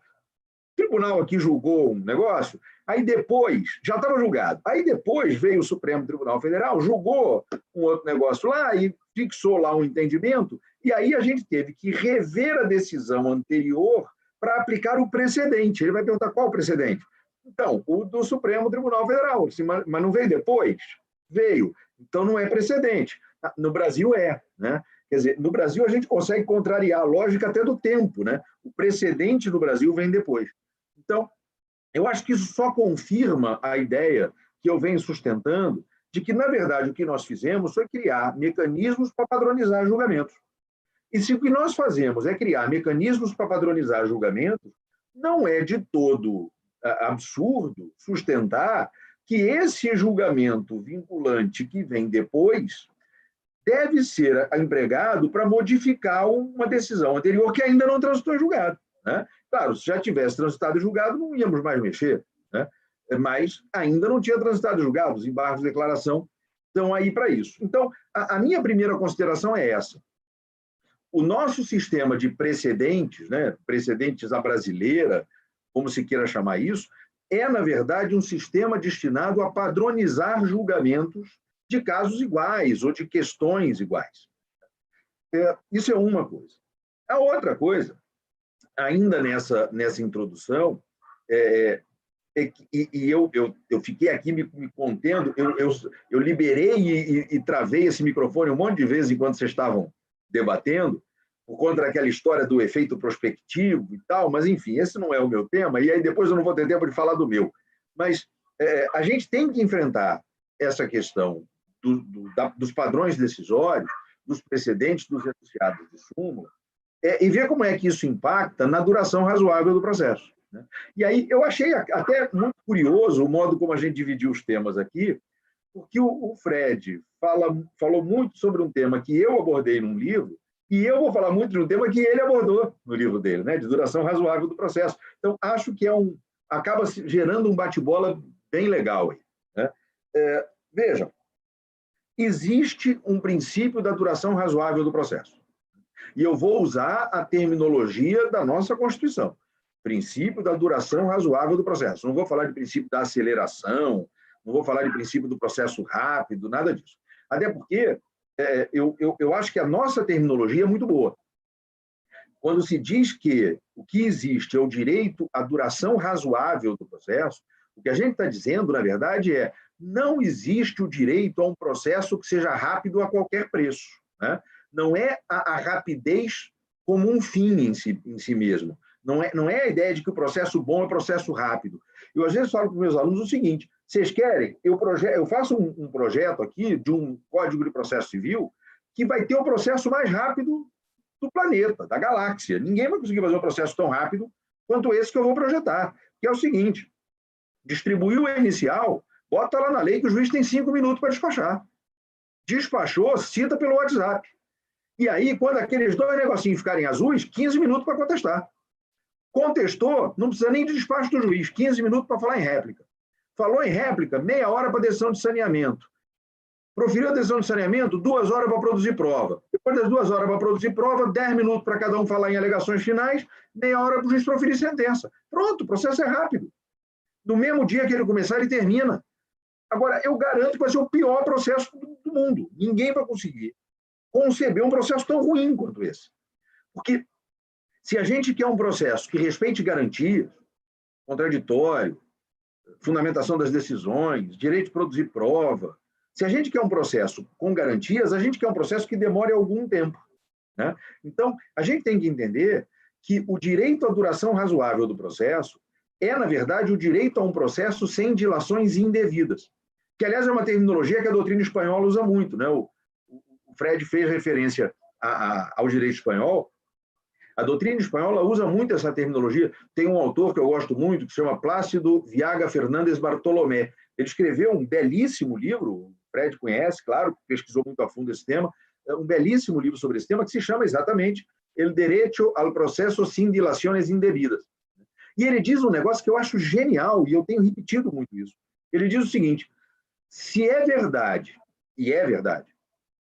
tribunal aqui julgou um negócio, aí depois, já estava julgado, aí depois veio o Supremo Tribunal Federal, julgou um outro negócio lá e fixou lá um entendimento, E aí a gente teve que rever a decisão anterior para aplicar o precedente. Ele vai perguntar qual o precedente? Então, o do Supremo Tribunal Federal. Mas não veio depois? Veio. Então, não é precedente. No Brasil, é. Né? Quer dizer, no Brasil, a gente consegue contrariar a lógica até do tempo. Né? O precedente no Brasil vem depois. Então, eu acho que isso só confirma a ideia que eu venho sustentando de que, na verdade, o que nós fizemos foi criar mecanismos para padronizar julgamentos. E se o que nós fazemos é criar mecanismos para padronizar julgamentos, não é de todo absurdo sustentar que esse julgamento vinculante que vem depois deve ser empregado para modificar uma decisão anterior que ainda não transitou em julgado. Né? Claro, se já tivesse transitado em julgado, não íamos mais mexer, né? Mas ainda não tinha transitado em julgado, os embargos de declaração estão aí para isso. Então, a minha primeira consideração é essa. O nosso sistema de precedentes, né, precedentes à brasileira, como se queira chamar isso, é, na verdade, um sistema destinado a padronizar julgamentos de casos iguais ou de questões iguais. Isso é uma coisa. A outra coisa, ainda nessa introdução, eu fiquei aqui me contendo, eu liberei e travei esse microfone um monte de vezes enquanto vocês estavam debatendo, por conta daquela história do efeito prospectivo e tal, mas, enfim, esse não é o meu tema, e aí depois eu não vou ter tempo de falar do meu. Mas a gente tem que enfrentar essa questão dos padrões decisórios, dos precedentes dos enunciados de súmula, e ver como é que isso impacta na duração razoável do processo. Né? E aí eu achei até muito curioso o modo como a gente dividiu os temas aqui, porque o Fred falou muito sobre um tema que eu abordei num livro, e eu vou falar muito de um tema que ele abordou no livro dele, né, de duração razoável do processo. Então, acho que acaba gerando um bate-bola bem legal aí. Né? Vejam, existe um princípio da duração razoável do processo. E eu vou usar a terminologia da nossa Constituição. Princípio da duração razoável do processo. Não vou falar de princípio da aceleração, não vou falar de princípio do processo rápido, nada disso. Até porque eu acho que a nossa terminologia é muito boa. Quando se diz que o que existe é o direito à duração razoável do processo, o que a gente está dizendo, na verdade, não existe o direito a um processo que seja rápido a qualquer preço. Né? Não é a rapidez como um fim em si mesmo. Não é a ideia de que o processo bom é processo rápido. Eu, às vezes, falo para os meus alunos o seguinte: vocês querem? Eu faço um projeto aqui de um Código de Processo Civil que vai ter o processo mais rápido do planeta, da galáxia. Ninguém vai conseguir fazer um processo tão rápido quanto esse que eu vou projetar. Que é o seguinte: distribuiu o inicial, bota lá na lei que o juiz tem 5 minutos para despachar. Despachou, cita pelo WhatsApp. E aí, quando aqueles 2 negocinhos ficarem azuis, 15 minutos para contestar. Contestou, não precisa nem de despacho do juiz, 15 minutos para falar em réplica. Falou em réplica, meia hora para decisão de saneamento. Proferiu a decisão de saneamento, 2 horas para produzir prova. Depois das 2 horas para produzir prova, 10 minutos para cada um falar em alegações finais, meia hora para o juiz proferir sentença. Pronto, o processo é rápido. No mesmo dia que ele começar, ele termina. Agora, eu garanto que vai ser o pior processo do mundo. Ninguém vai conseguir conceber um processo tão ruim quanto esse. Porque se a gente quer um processo que respeite garantias, contraditório, fundamentação das decisões, direito de produzir prova, se a gente quer um processo com garantias, a gente quer um processo que demore algum tempo. Né? Então, a gente tem que entender que o direito à duração razoável do processo na verdade, o direito a um processo sem dilações indevidas, que, aliás, é uma terminologia que a doutrina espanhola usa muito. Né? O Fred fez referência ao direito espanhol. A doutrina espanhola usa muito essa terminologia. Tem um autor que eu gosto muito, que se chama Plácido Viaga Fernández Bartolomé. Ele escreveu um belíssimo livro, o Fred conhece, claro, pesquisou muito a fundo esse tema, um belíssimo livro sobre esse tema, que se chama exatamente El Derecho al Proceso sin Dilaciones Indevidas. E ele diz um negócio que eu acho genial, e eu tenho repetido muito isso. Ele diz o seguinte: se é verdade, e é verdade,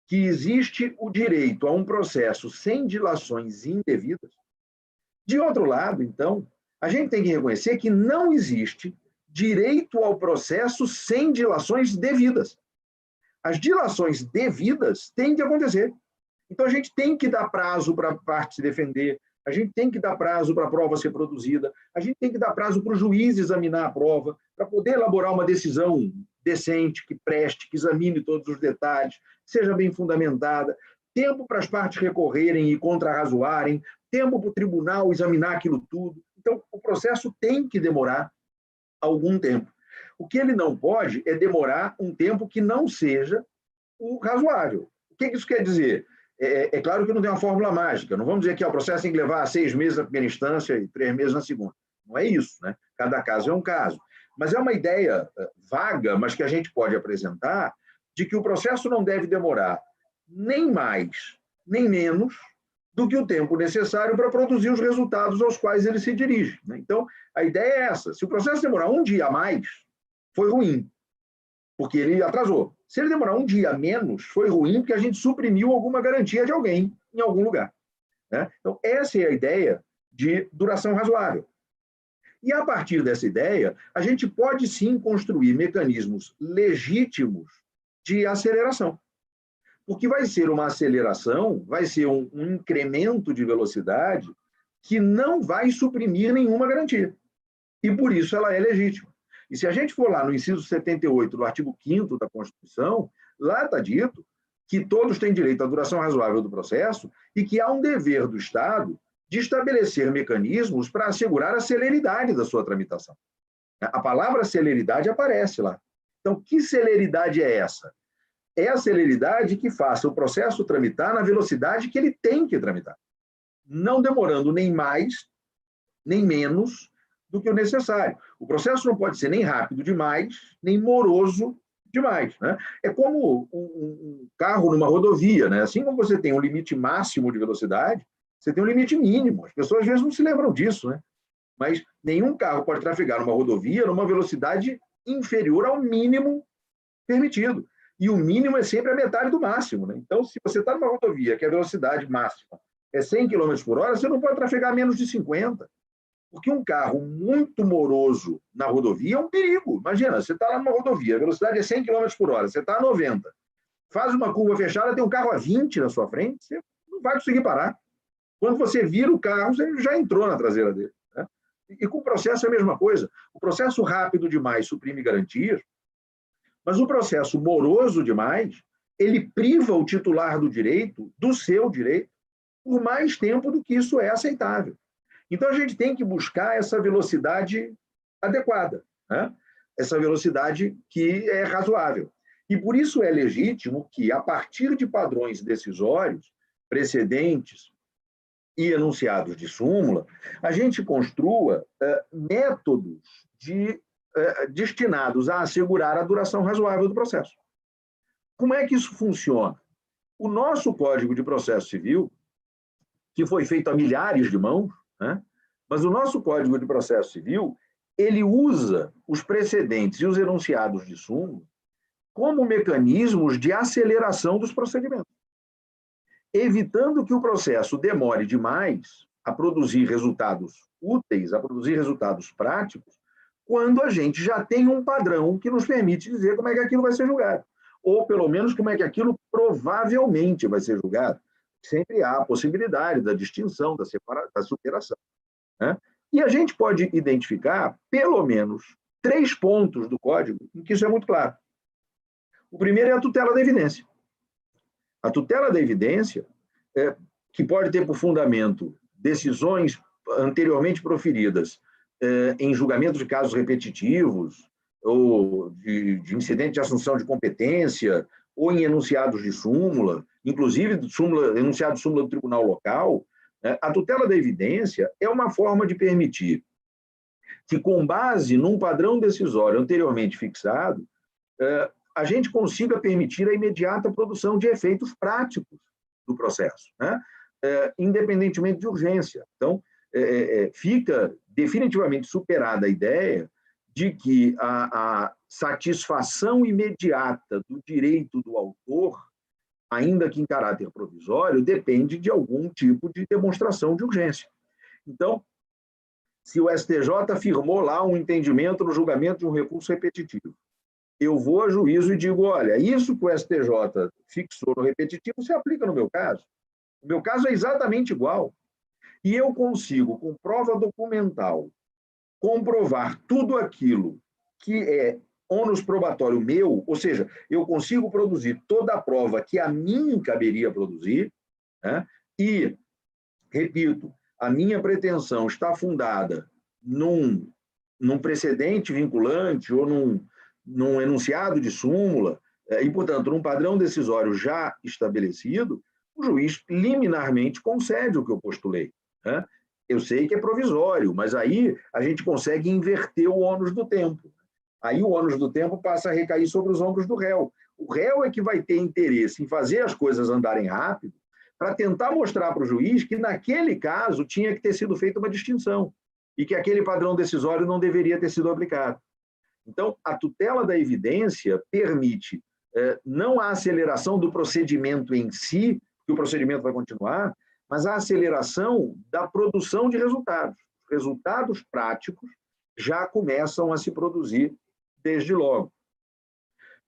que existe o direito a um processo sem dilações indevidas, de outro lado, então, a gente tem que reconhecer que não existe direito ao processo sem dilações devidas. As dilações devidas têm de acontecer. Então, a gente tem que dar prazo para a parte se defender, a gente tem que dar prazo para a prova ser produzida, a gente tem que dar prazo para o juiz examinar a prova, para poder elaborar uma decisão decente, que preste, que examine todos os detalhes, seja bem fundamentada, tempo para as partes recorrerem e contrarrazoarem, tempo para o tribunal examinar aquilo tudo. Então, o processo tem que demorar algum tempo. O que ele não pode é demorar um tempo que não seja o razoável. O que isso quer dizer? É claro que não tem uma fórmula mágica. Não vamos dizer que o processo tem que levar 6 meses na primeira instância e 3 meses na segunda. Não é isso, né? Cada caso é um caso. Mas é uma ideia vaga, mas que a gente pode apresentar, de que o processo não deve demorar nem mais, nem menos do que o tempo necessário para produzir os resultados aos quais ele se dirige, né? Então, a ideia é essa. Se o processo demorar um dia a mais, foi ruim, porque ele atrasou. Se ele demorar um dia a menos, foi ruim, porque a gente suprimiu alguma garantia de alguém em algum lugar, né? Então, essa é a ideia de duração razoável. E, a partir dessa ideia, a gente pode, sim, construir mecanismos legítimos de aceleração. Porque vai ser uma aceleração, vai ser um incremento de velocidade que não vai suprimir nenhuma garantia. E, por isso, ela é legítima. E se a gente for lá no inciso 78 do artigo 5º da Constituição, lá está dito que todos têm direito à duração razoável do processo e que há um dever do Estado de estabelecer mecanismos para assegurar a celeridade da sua tramitação. A palavra celeridade aparece lá. Então, que celeridade é essa? É a celeridade que faça o processo tramitar na velocidade que ele tem que tramitar, não demorando nem mais, nem menos do que o necessário. O processo não pode ser nem rápido demais, nem moroso demais, né? É como um carro numa rodovia, né? Assim como você tem um limite máximo de velocidade, você tem um limite mínimo. As pessoas às vezes não se lembram disso, né? Mas nenhum carro pode trafegar numa rodovia numa velocidade inferior ao mínimo permitido. E o mínimo é sempre a metade do máximo, né? Então, se você está numa rodovia que a velocidade máxima é 100 km por hora, você não pode trafegar menos de 50. Porque um carro muito moroso na rodovia é um perigo. Imagina, você está lá numa rodovia, a velocidade é 100 km por hora, você está a 90. Faz uma curva fechada, tem um carro a 20 na sua frente, você não vai conseguir parar. Quando você vira o carro, você já entrou na traseira dele, né? E com o processo é a mesma coisa. O processo rápido demais suprime garantias, mas o processo moroso demais, ele priva o titular do direito, do seu direito, por mais tempo do que isso é aceitável. Então, a gente tem que buscar essa velocidade adequada, né? Essa velocidade que é razoável. E por isso é legítimo que, a partir de padrões decisórios, precedentes e enunciados de súmula, a gente construa métodos destinados a assegurar a duração razoável do processo. Como é que isso funciona? O nosso Código de Processo Civil, que foi feito a milhares de mãos, né? Mas o nosso Código de Processo Civil, ele usa os precedentes e os enunciados de súmula como mecanismos de aceleração dos procedimentos, evitando que o processo demore demais a produzir resultados úteis, a produzir resultados práticos, quando a gente já tem um padrão que nos permite dizer como é que aquilo vai ser julgado, ou pelo menos como é que aquilo provavelmente vai ser julgado. Sempre há a possibilidade da distinção, da superação, né? E a gente pode identificar pelo menos 3 pontos do Código em que isso é muito claro. O primeiro é a tutela da evidência. A tutela da evidência, que pode ter por fundamento decisões anteriormente proferidas em julgamento de casos repetitivos, ou de incidente de assunção de competência, ou em enunciados de súmula, inclusive enunciado de súmula do tribunal local. A tutela da evidência é uma forma de permitir que, com base num padrão decisório anteriormente fixado, a gente consiga permitir a imediata produção de efeitos práticos do processo, né? Independentemente de urgência. Então, fica definitivamente superada a ideia de que a satisfação imediata do direito do autor, ainda que em caráter provisório, depende de algum tipo de demonstração de urgência. Então, se o STJ afirmou lá um entendimento no julgamento de um recurso repetitivo, eu vou a juízo e digo, olha, isso que o STJ fixou no repetitivo se aplica no meu caso. O meu caso é exatamente igual. E eu consigo, com prova documental, comprovar tudo aquilo que é ônus probatório meu, ou seja, eu consigo produzir toda a prova que a mim caberia produzir, né? E, repito, a minha pretensão está fundada num precedente vinculante ou num enunciado de súmula, e, portanto, num padrão decisório já estabelecido, o juiz liminarmente concede o que eu postulei, né? Eu sei que é provisório, mas aí a gente consegue inverter o ônus do tempo. Aí o ônus do tempo passa a recair sobre os ombros do réu. O réu é que vai ter interesse em fazer as coisas andarem rápido para tentar mostrar para o juiz que, naquele caso, tinha que ter sido feita uma distinção e que aquele padrão decisório não deveria ter sido aplicado. Então, a tutela da evidência permite não a aceleração do procedimento em si, que o procedimento vai continuar, mas a aceleração da produção de resultados. Resultados práticos já começam a se produzir desde logo.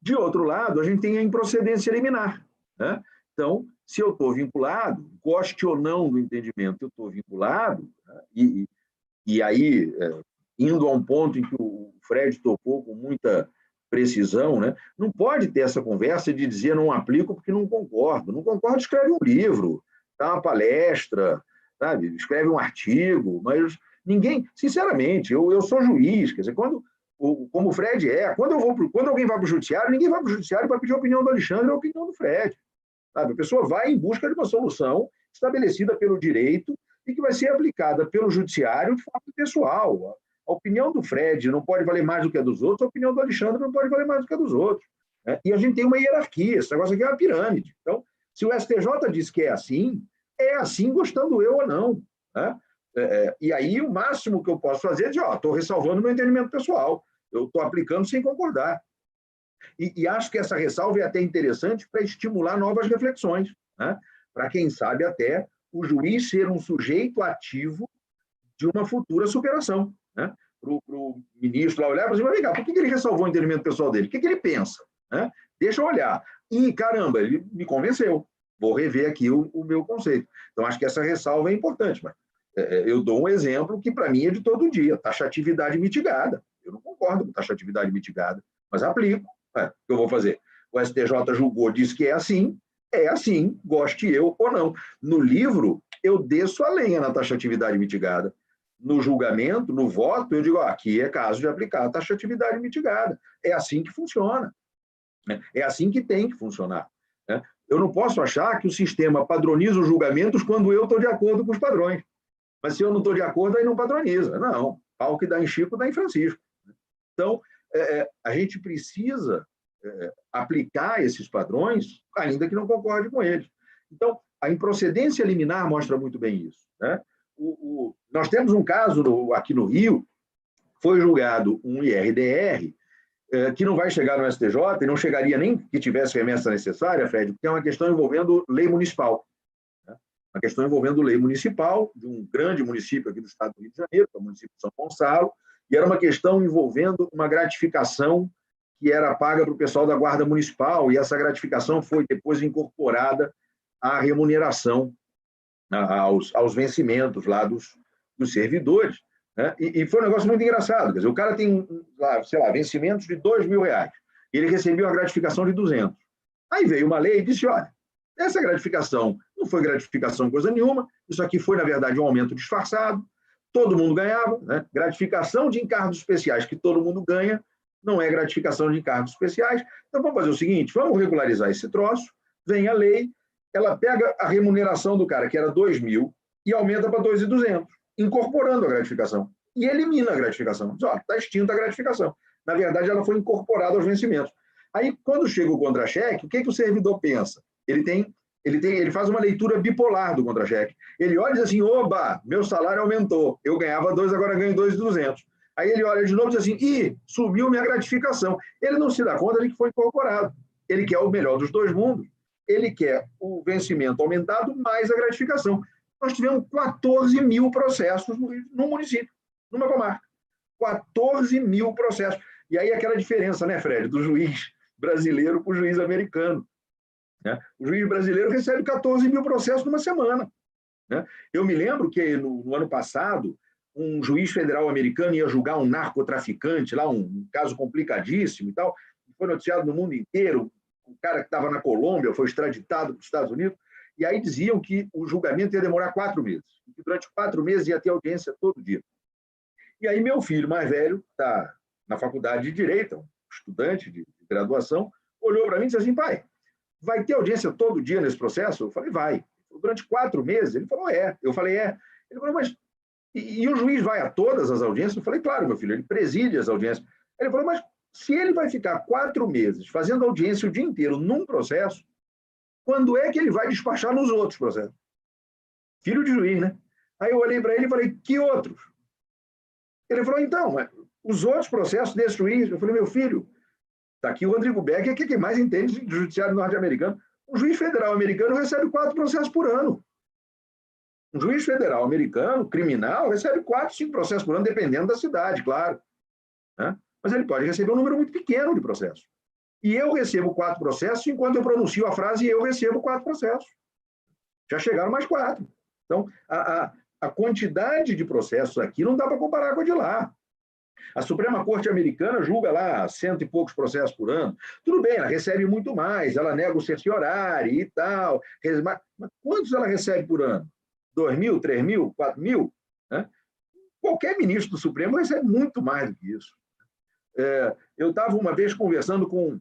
De outro lado, a gente tem a improcedência liminar, né? Então, se eu estou vinculado, goste ou não do entendimento, eu estou vinculado, né? E aí, indo a um ponto em que o Fred tocou com muita precisão, né? Não pode ter essa conversa de dizer não aplico porque não concordo. Não concordo, escreve um livro, dá uma palestra, sabe? Escreve um artigo, mas ninguém, sinceramente, eu sou juiz, quer dizer, como o Fred quando alguém vai para o judiciário, ninguém vai para o judiciário para pedir a opinião do Alexandre ou a opinião do Fred, sabe? A pessoa vai em busca de uma solução estabelecida pelo direito e que vai ser aplicada pelo judiciário de forma pessoal. A opinião do Fred não pode valer mais do que a dos outros, a opinião do Alexandre não pode valer mais do que a dos outros, né? E a gente tem uma hierarquia, esse negócio aqui é uma pirâmide. Então, se o STJ diz que é assim gostando eu ou não, né? E aí o máximo que eu posso fazer é dizer, estou ressalvando meu entendimento pessoal, eu estou aplicando sem concordar. E acho que essa ressalva é até interessante para estimular novas reflexões, né? Para quem sabe até o juiz ser um sujeito ativo de uma futura superação, né? Para o ministro lá olhar e dizer, vem cá, por que ele ressalvou o entendimento pessoal dele? O que ele pensa, né? Deixa eu olhar. E, caramba, ele me convenceu. Vou rever aqui o meu conceito. Então, acho que essa ressalva é importante. Mas eu dou um exemplo que, para mim, é de todo dia. Taxatividade mitigada. Eu não concordo com taxatividade mitigada, mas aplico. O que eu vou fazer? O STJ julgou, disse que é assim, goste eu ou não. No livro, eu desço a lenha na taxatividade mitigada. No julgamento, no voto, eu digo, aqui é caso de aplicar a taxatividade mitigada. É assim que funciona. É assim que tem que funcionar. Eu não posso achar que o sistema padroniza os julgamentos quando eu estou de acordo com os padrões. Mas se eu não estou de acordo, aí não padroniza. Não, pau que dá em Chico, dá em Francisco. Então, a gente precisa aplicar esses padrões, ainda que não concorde com eles. Então, a improcedência liminar mostra muito bem isso, né? Nós temos um caso aqui no Rio, foi julgado um IRDR, que não vai chegar no STJ, e não chegaria nem que tivesse remessa necessária, Fred, porque é uma questão envolvendo lei municipal. Né? Uma questão envolvendo lei municipal, de um grande município aqui do estado do Rio de Janeiro, que é o município de São Gonçalo, e era uma questão envolvendo uma gratificação que era paga para o pessoal da Guarda Municipal, e essa gratificação foi depois incorporada à remuneração, aos vencimentos lá dos servidores. Né? E foi um negócio muito engraçado. Quer dizer, o cara tem, sei lá, vencimentos de R$2.000. Ele recebeu a gratificação de 200. Aí veio uma lei e disse, olha, essa gratificação não foi gratificação coisa nenhuma, isso aqui foi, na verdade, um aumento disfarçado, todo mundo ganhava, né? Gratificação de encargos especiais que todo mundo ganha, não é gratificação de encargos especiais. Então, vamos fazer o seguinte, vamos regularizar esse troço, vem a lei, ela pega a remuneração do cara, que era 2.000, e aumenta para 2.200, incorporando a gratificação. E elimina a gratificação. Diz, está extinta a gratificação. Na verdade, ela foi incorporada aos vencimentos. Aí, quando chega o contra-cheque, o que o servidor pensa? Ele faz uma leitura bipolar do contra-cheque. Ele olha e diz assim, oba, meu salário aumentou. Eu ganhava 2, agora ganho 2.200. Aí ele olha de novo e diz assim, subiu minha gratificação. Ele não se dá conta de que foi incorporado. Ele quer o melhor dos dois mundos. Ele quer o vencimento aumentado mais a gratificação. Nós tivemos 14.000 processos no município, numa comarca. 14.000 processos. E aí aquela diferença, né, Fred, do juiz brasileiro para o juiz americano. Né? O juiz brasileiro recebe 14 mil processos numa semana. Né? Eu me lembro que, no ano passado, um juiz federal americano ia julgar um narcotraficante, lá um caso complicadíssimo e tal, foi noticiado no mundo inteiro, o cara que estava na Colômbia foi extraditado para os Estados Unidos, e aí diziam que o julgamento ia demorar 4 meses, que durante 4 meses ia ter audiência todo dia. E aí meu filho mais velho, está na faculdade de Direito, um estudante de graduação, olhou para mim e disse assim, pai, vai ter audiência todo dia nesse processo? Eu falei, vai. Durante 4 meses? Ele falou, é. Eu falei, é. Ele falou, mas e o juiz vai a todas as audiências? Eu falei, claro, meu filho, ele preside as audiências. Ele falou, mas se ele vai ficar 4 meses fazendo audiência o dia inteiro num processo, quando é que ele vai despachar nos outros processos? Filho de juiz, né? Aí eu olhei para ele e falei, que outros? Ele falou, então, os outros processos desse juiz. Eu falei, meu filho, está aqui o Rodrigo Becker, que é quem mais entende de judiciário norte-americano. Um juiz federal americano recebe 4 processos por ano. Um juiz federal americano, criminal, recebe 4, 5 processos por ano, dependendo da cidade, claro. Né? Mas ele pode receber um número muito pequeno de processos. E eu recebo 4 processos, enquanto eu pronuncio a frase, eu recebo 4 processos. Já chegaram mais 4. Então, a quantidade de processos aqui não dá para comparar com a de lá. A Suprema Corte Americana julga lá 100 e poucos processos por ano. Tudo bem, ela recebe muito mais, ela nega o certiorari e tal. Mas quantos ela recebe por ano? 2 mil, 3 mil, 4 mil? Né? Qualquer ministro do Supremo recebe muito mais do que isso. Eu estava uma vez conversando com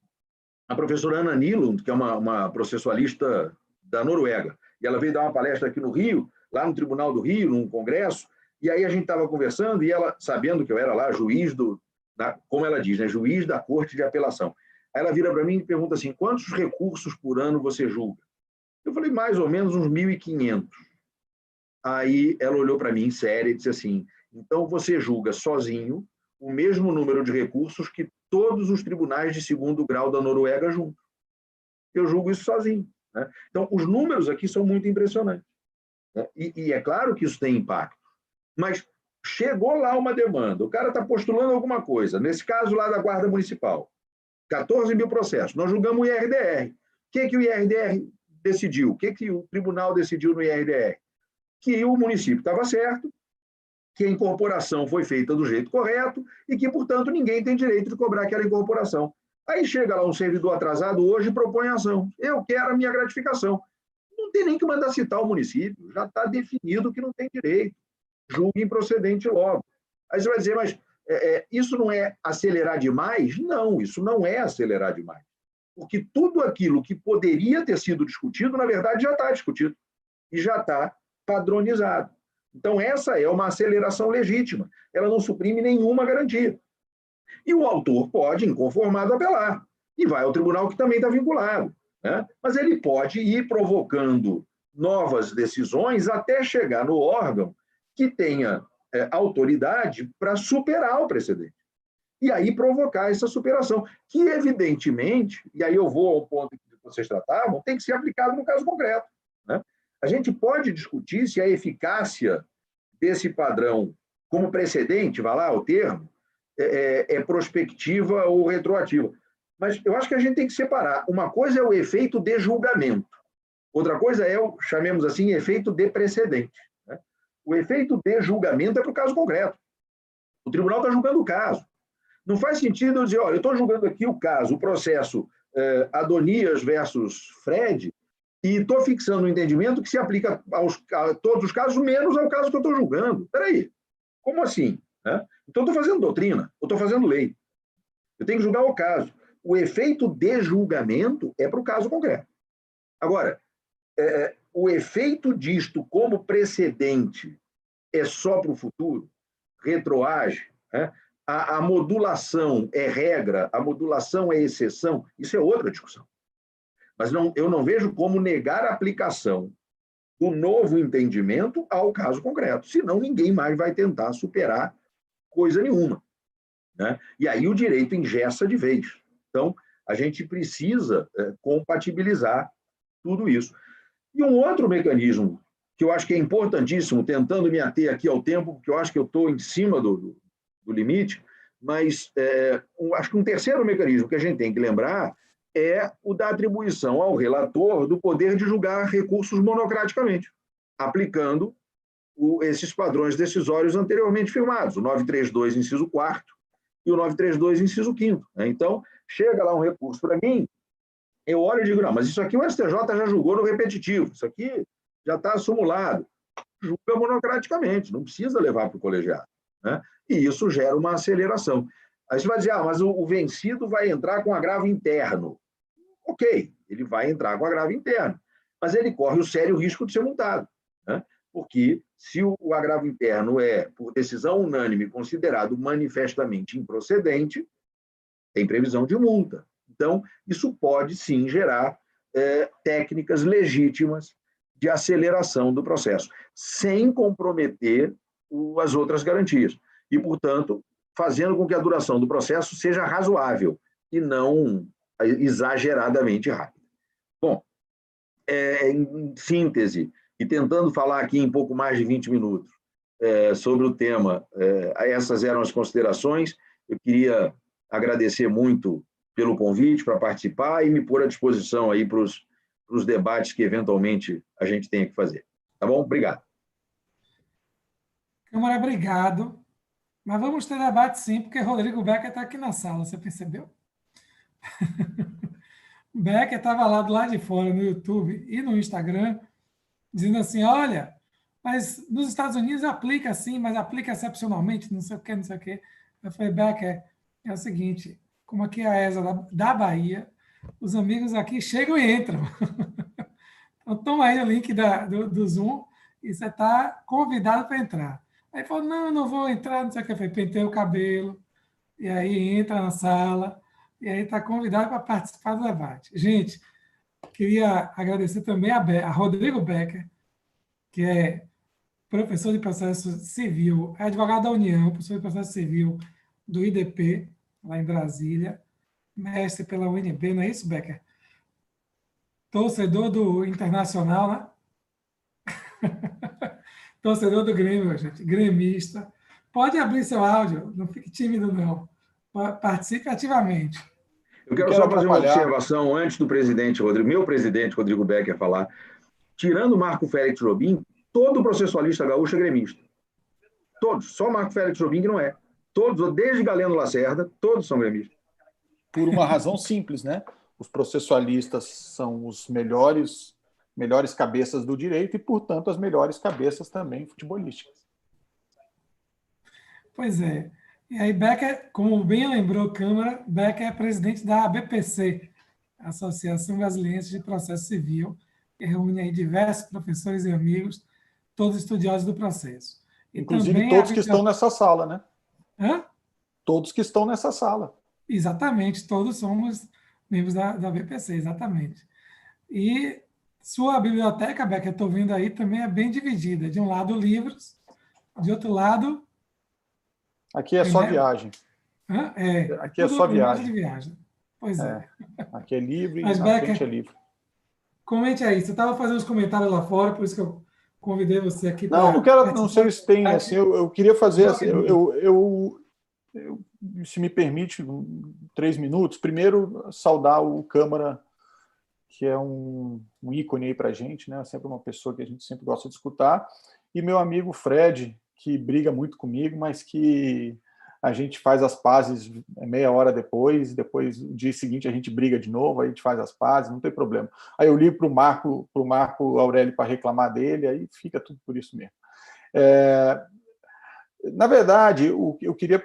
a professora Anna Nylund, que é uma processualista da Noruega, e ela veio dar uma palestra aqui no Rio, lá no Tribunal do Rio, num congresso, e aí a gente estava conversando, e ela, sabendo que eu era lá juiz como ela diz, né, juiz da Corte de Apelação. Aí ela vira para mim e pergunta assim, quantos recursos por ano você julga? Eu falei, mais ou menos uns 1.500. Aí ela olhou para mim, séria, e disse assim, então você julga sozinho o mesmo número de recursos que todos os tribunais de 2º grau da Noruega juntos. Eu julgo isso sozinho. Né? Então, os números aqui são muito impressionantes. Né? E é claro que isso tem impacto. Mas chegou lá uma demanda, o cara está postulando alguma coisa, nesse caso lá da Guarda Municipal, 14 mil processos, nós julgamos o IRDR. O que o IRDR decidiu? O que o tribunal decidiu no IRDR? Que o município estava certo, que a incorporação foi feita do jeito correto e que, portanto, ninguém tem direito de cobrar aquela incorporação. Aí chega lá um servidor atrasado hoje e propõe ação. Eu quero a minha gratificação. Não tem nem que mandar citar o município, já está definido que não tem direito. Julgue improcedente logo. Aí você vai dizer, mas isso não é acelerar demais? Não, isso não é acelerar demais. Porque tudo aquilo que poderia ter sido discutido, na verdade, já está discutido e já está padronizado. Então, essa é uma aceleração legítima. Ela não suprime nenhuma garantia. E o autor pode, inconformado, apelar. E vai ao tribunal que também está vinculado. Né? Mas ele pode ir provocando novas decisões até chegar no órgão que tenha autoridade para superar o precedente. E aí provocar essa superação, que evidentemente, e aí eu vou ao ponto que vocês tratavam, tem que ser aplicado no caso concreto. Né? A gente pode discutir se a eficácia desse padrão como precedente, vai lá o termo, é prospectiva ou retroativa. Mas eu acho que a gente tem que separar. Uma coisa é o efeito de julgamento, outra coisa é o, chamemos assim, efeito de precedente. O efeito de julgamento é para o caso concreto. O tribunal está julgando o caso. Não faz sentido eu dizer, olha, eu estou julgando aqui o caso, o processo Adonias versus Fred, e estou fixando um entendimento que se aplica a todos os casos, menos ao caso que eu estou julgando. Espera aí, como assim? Então, eu estou fazendo doutrina, eu estou fazendo lei. Eu tenho que julgar o caso. O efeito de julgamento é para o caso concreto. Agora, o efeito disto como precedente é só para o futuro? Retroage? A modulação é regra? A modulação é exceção? Isso é outra discussão. Mas eu não vejo como negar a aplicação do novo entendimento ao caso concreto, senão ninguém mais vai tentar superar coisa nenhuma. Né? E aí o direito engessa de vez. Então, a gente precisa compatibilizar tudo isso. E um outro mecanismo que eu acho que é importantíssimo, tentando me ater aqui ao tempo, porque eu acho que eu estou em cima do limite, Mas acho que um terceiro mecanismo que a gente tem que lembrar é o da atribuição ao relator do poder de julgar recursos monocraticamente, aplicando esses padrões decisórios anteriormente firmados, o 932, inciso 4º, e o 932, inciso 5º. Então, chega lá um recurso para mim, eu olho e digo, não, mas isso aqui o STJ já julgou no repetitivo, isso aqui já está acumulado. Julga monocraticamente, não precisa levar para o colegiado, né? E isso gera uma aceleração. Aí você vai dizer, mas o vencido vai entrar com agravo interno. Ok, ele vai entrar com agravo interno, mas ele corre o sério risco de ser multado, né? Porque se o agravo interno é, por decisão unânime, considerado manifestamente improcedente, tem previsão de multa. Então, isso pode, sim, gerar técnicas legítimas de aceleração do processo, sem comprometer as outras garantias. E, portanto, fazendo com que a duração do processo seja razoável e não exageradamente rápida. Bom, em síntese, e tentando falar aqui em pouco mais de 20 minutos sobre o tema, essas eram as considerações. Eu queria agradecer muito pelo convite para participar e me pôr à disposição aí para os debates que, eventualmente, a gente tenha que fazer. Tá bom? Obrigado. Câmara, obrigado. Mas vamos ter debate sim, porque Rodrigo Becker está aqui na sala, você percebeu? Becker estava lá do lado de fora, no YouTube e no Instagram, dizendo assim, olha, mas nos Estados Unidos aplica assim, mas aplica excepcionalmente, não sei o quê, não sei o quê. Eu falei, Becker, é o seguinte, como aqui é a ESA da Bahia, os amigos aqui chegam e entram. Então, toma aí o link do Zoom e você está convidado para entrar. Aí falou, não, não vou entrar, não sei o que. Eu falei, pentei o cabelo, e aí entra na sala, e aí está convidado para participar do debate. Gente, queria agradecer também a Rodrigo Becker, que é professor de processo civil, é advogado da União, professor de processo civil do IDP, lá em Brasília, mestre pela UNB, não é isso, Becker? Torcedor do Internacional, né? Torcedor do Grêmio, gente, gremista. Pode abrir seu áudio, não fique tímido, não. Participe ativamente. Eu quero só fazer uma observação antes do presidente Rodrigo, meu presidente Rodrigo Becker falar. Tirando o Marco Félix Jobim, todo processualista gaúcho é gremista. Todos. Só o Marco Félix Jobim que não é. Todos, desde Galeno Lacerda, todos são gremistas. Por uma razão simples, né? Os processualistas são os melhores cabeças do direito e, portanto, as melhores cabeças também futebolísticas. Pois é. E aí, Becker, como bem lembrou a Câmara, Becker é presidente da ABPC, Associação Brasileira de Processo Civil, que reúne aí diversos professores e amigos, todos estudiosos do processo. E inclusive todos que estão nessa sala, né? Hã? Todos que estão nessa sala. Exatamente, todos somos membros da ABPC, exatamente. E sua biblioteca, Becker, eu estou vendo aí, também é bem dividida. De um lado, livros, de outro lado... Aqui é só viagem. Aqui é só viagem. Pois é. Aqui é livre Mas, e na Becker, frente é livre. Comente aí. Você estava fazendo os comentários lá fora, por isso que eu convidei você aqui. Não sei se tem. Assim, eu queria fazer... Assim, se me permite, 3 minutos. Primeiro, saudar o Câmara, que é um ícone aí para a gente, né? Sempre uma pessoa que a gente sempre gosta de escutar. E meu amigo Fred, que briga muito comigo, mas que a gente faz as pazes meia hora depois no dia seguinte a gente briga de novo, aí a gente faz as pazes, não tem problema. Aí eu ligo para o Marco Aurélio para reclamar dele, aí fica tudo por isso mesmo. Na verdade, eu queria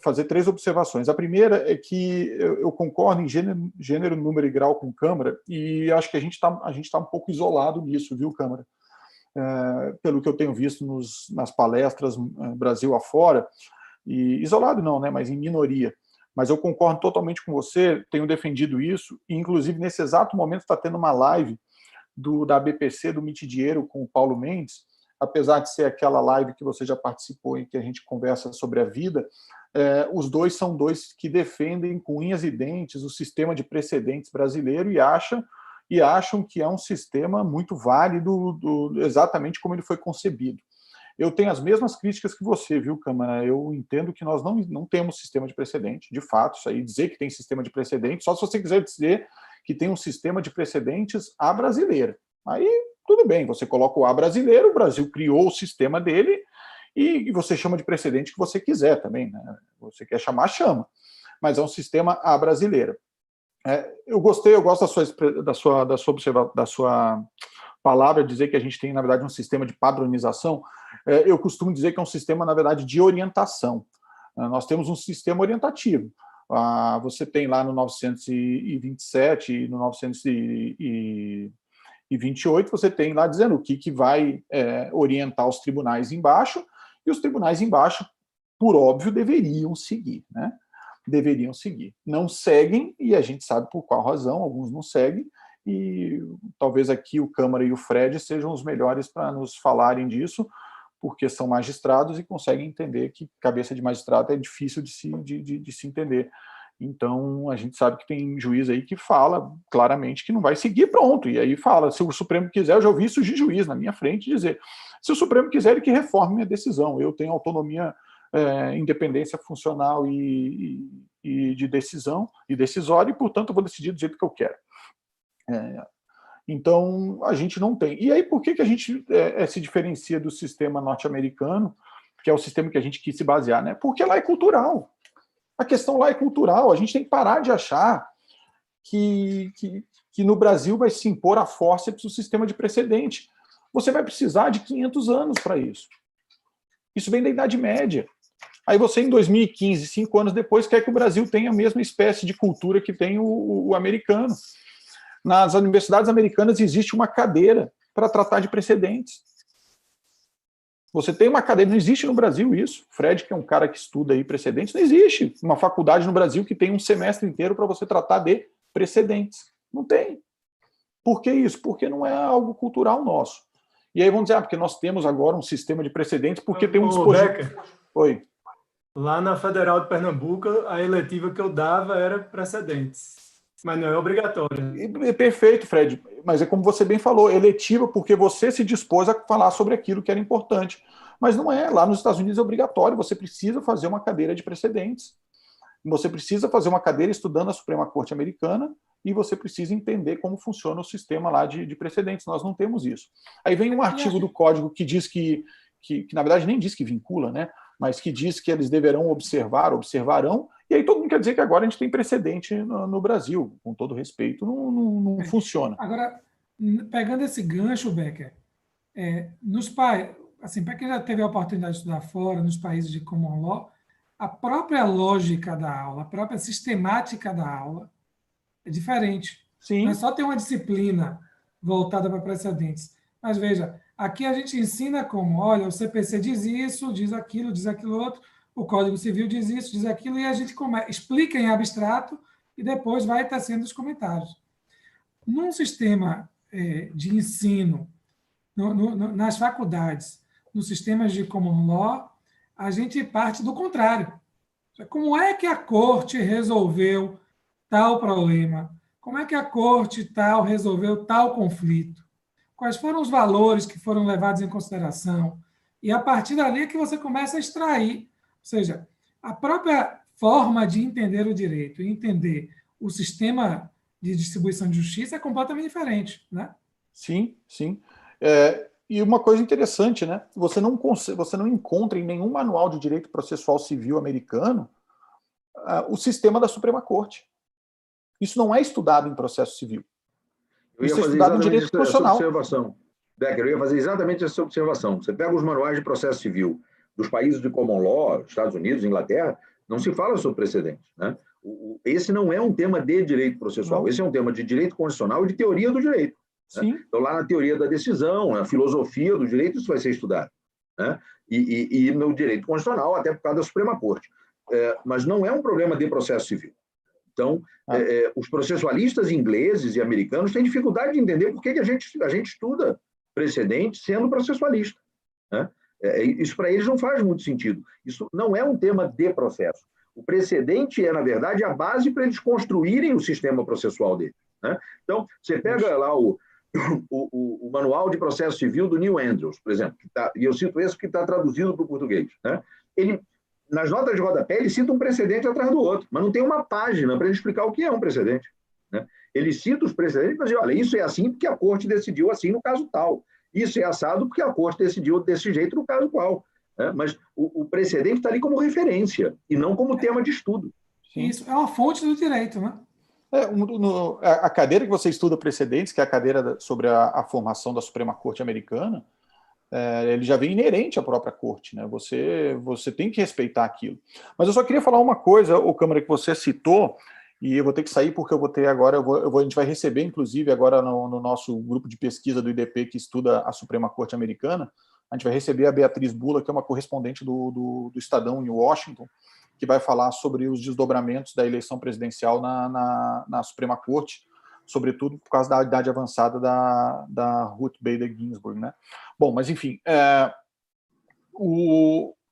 fazer 3 observações. A primeira é que eu concordo em gênero, número e grau com Câmara, e acho que a gente tá um pouco isolado nisso, viu, Câmara? Pelo que eu tenho visto nas palestras Brasil afora, e isolado não, né, mas em minoria. Mas eu concordo totalmente com você, tenho defendido isso, e inclusive nesse exato momento está tendo uma live da BPC, do Mitidieiro, com o Paulo Mendes, apesar de ser aquela live que você já participou em que a gente conversa sobre a vida, os dois são dois que defendem com unhas e dentes o sistema de precedentes brasileiro e acham que é um sistema muito válido, exatamente como ele foi concebido. Eu tenho as mesmas críticas que você, viu, Câmara? Eu entendo que nós não temos sistema de precedente, de fato, isso aí, dizer que tem sistema de precedente, só se você quiser dizer que tem um sistema de precedentes à brasileira. Aí, tudo bem, você coloca o A brasileiro, o Brasil criou o sistema dele, e você chama de precedente que você quiser também, né? Você quer chamar, chama. Mas é um sistema à brasileira. Eu gosto da sua palavra, dizer que a gente tem, na verdade, um sistema de padronização. Eu costumo dizer que é um sistema, na verdade, de orientação. Nós temos um sistema orientativo. Você tem lá no 927 e no 928, você tem lá dizendo o que vai orientar os tribunais embaixo, e os tribunais embaixo, por óbvio, deveriam seguir, né? Deveriam seguir. Não seguem, e a gente sabe por qual razão, alguns não seguem, e talvez aqui o Câmara e o Fred sejam os melhores para nos falarem disso, porque são magistrados e conseguem entender que cabeça de magistrado é difícil de se entender. Então, a gente sabe que tem juiz aí que fala claramente que não vai seguir, pronto. E aí fala, se o Supremo quiser, eu já ouvi isso de juiz na minha frente dizer, se o Supremo quiser, ele que reforme minha decisão. Eu tenho autonomia, independência funcional e de decisão, e decisória, e, portanto, eu vou decidir do jeito que eu quero. Então, a gente não tem. E aí, por que a gente se diferencia do sistema norte-americano, que é o sistema que a gente quis se basear, né? Porque lá é cultural. A questão lá é cultural. A gente tem que parar de achar que no Brasil vai se impor a fórceps o sistema de precedente. Você vai precisar de 500 anos para isso. Isso vem da Idade Média. Aí você, em 2015, 5 anos depois, quer que o Brasil tenha a mesma espécie de cultura que tem o americano. Nas universidades americanas existe uma cadeira para tratar de precedentes. Você tem uma cadeira, não existe no Brasil isso. Fred, que é um cara que estuda aí precedentes, não existe uma faculdade no Brasil que tem um semestre inteiro para você tratar de precedentes. Não tem. Por que isso? Porque não é algo cultural nosso. E aí vão dizer, porque nós temos agora um sistema de precedentes, porque tem um dispositivo... Oi. Lá na Federal de Pernambuco, a eletiva que eu dava era precedentes, mas não é obrigatória. Perfeito, Fred. Mas é como você bem falou, eletiva porque você se dispôs a falar sobre aquilo que era importante. Mas não é. Lá nos Estados Unidos é obrigatório. Você precisa fazer uma cadeira de precedentes. Você precisa fazer uma cadeira estudando a Suprema Corte Americana e você precisa entender como funciona o sistema lá de precedentes. Nós não temos isso. Aí vem um artigo do Código que diz que na verdade nem diz que vincula, né? Mas que diz que eles deverão observarão, e aí todo mundo quer dizer que agora a gente tem precedente no Brasil. Com todo respeito, não funciona. Agora, pegando esse gancho, Becker, assim, para quem já teve a oportunidade de estudar fora, nos países de common law, a própria lógica da aula, a própria sistemática da aula é diferente. Sim. Não é só ter uma disciplina voltada para precedentes. Mas veja, aqui a gente ensina como, olha, o CPC diz isso, diz aquilo outro, o Código Civil diz isso, diz aquilo, e a gente explica em abstrato e depois vai tecendo os comentários. Num sistema de ensino, nas faculdades, nos sistemas de common law, a gente parte do contrário. Como é que a corte resolveu tal problema? Como é que a corte tal resolveu tal conflito? Quais foram os valores que foram levados em consideração? E a partir dali é que você começa a extrair, ou seja, a própria forma de entender o direito e entender o sistema de distribuição de justiça é completamente diferente, né? Sim, sim. E uma coisa interessante, né? Você não encontra em nenhum manual de direito processual civil americano o sistema da Suprema Corte. Isso não é estudado em processo civil. Isso é estudado em direito constitucional. Becker, eu ia fazer exatamente essa observação. Você pega os manuais de processo civil dos países de common law, Estados Unidos, Inglaterra, não se fala sobre precedentes, né? Esse não é um tema de direito processual, esse é um tema de direito constitucional e de teoria do direito. Né? Então, lá na teoria da decisão, na filosofia do direito, isso vai ser estudado. Né? E no direito constitucional, até por causa da Suprema Corte. Mas não é um problema de processo civil. Então, os processualistas ingleses e americanos têm dificuldade de entender por que a gente estuda precedente sendo processualista. Né? Isso para eles não faz muito sentido. Isso não é um tema de processo. O precedente é, na verdade, a base para eles construírem o sistema processual deles. Né? Então, você pega lá o Manual de Processo Civil do Neil Andrews, por exemplo, e eu cito esse porque está traduzido para o português, né? Ele, nas notas de rodapé, ele cita um precedente atrás do outro, mas não tem uma página para ele explicar o que é um precedente, né? Ele cita os precedentes para dizer, olha, isso é assim porque a corte decidiu assim no caso tal, isso é assado porque a corte decidiu desse jeito no caso qual, né? Mas o precedente está ali como referência e não como tema de estudo. Isso é uma fonte do direito, né? A cadeira que você estuda precedentes, que é a cadeira sobre a formação da Suprema Corte Americana, ele já vem inerente à própria corte, né? Você tem que respeitar aquilo. Mas eu só queria falar uma coisa, ô Câmara, que você citou, e eu vou ter que sair porque eu vou ter agora, a gente vai receber, inclusive, agora no nosso grupo de pesquisa do IDP que estuda a Suprema Corte Americana, a gente vai receber a Beatriz Bula, que é uma correspondente do Estadão em Washington, que vai falar sobre os desdobramentos da eleição presidencial na Suprema Corte, sobretudo por causa da idade avançada da Ruth Bader Ginsburg, né? Bom, mas enfim,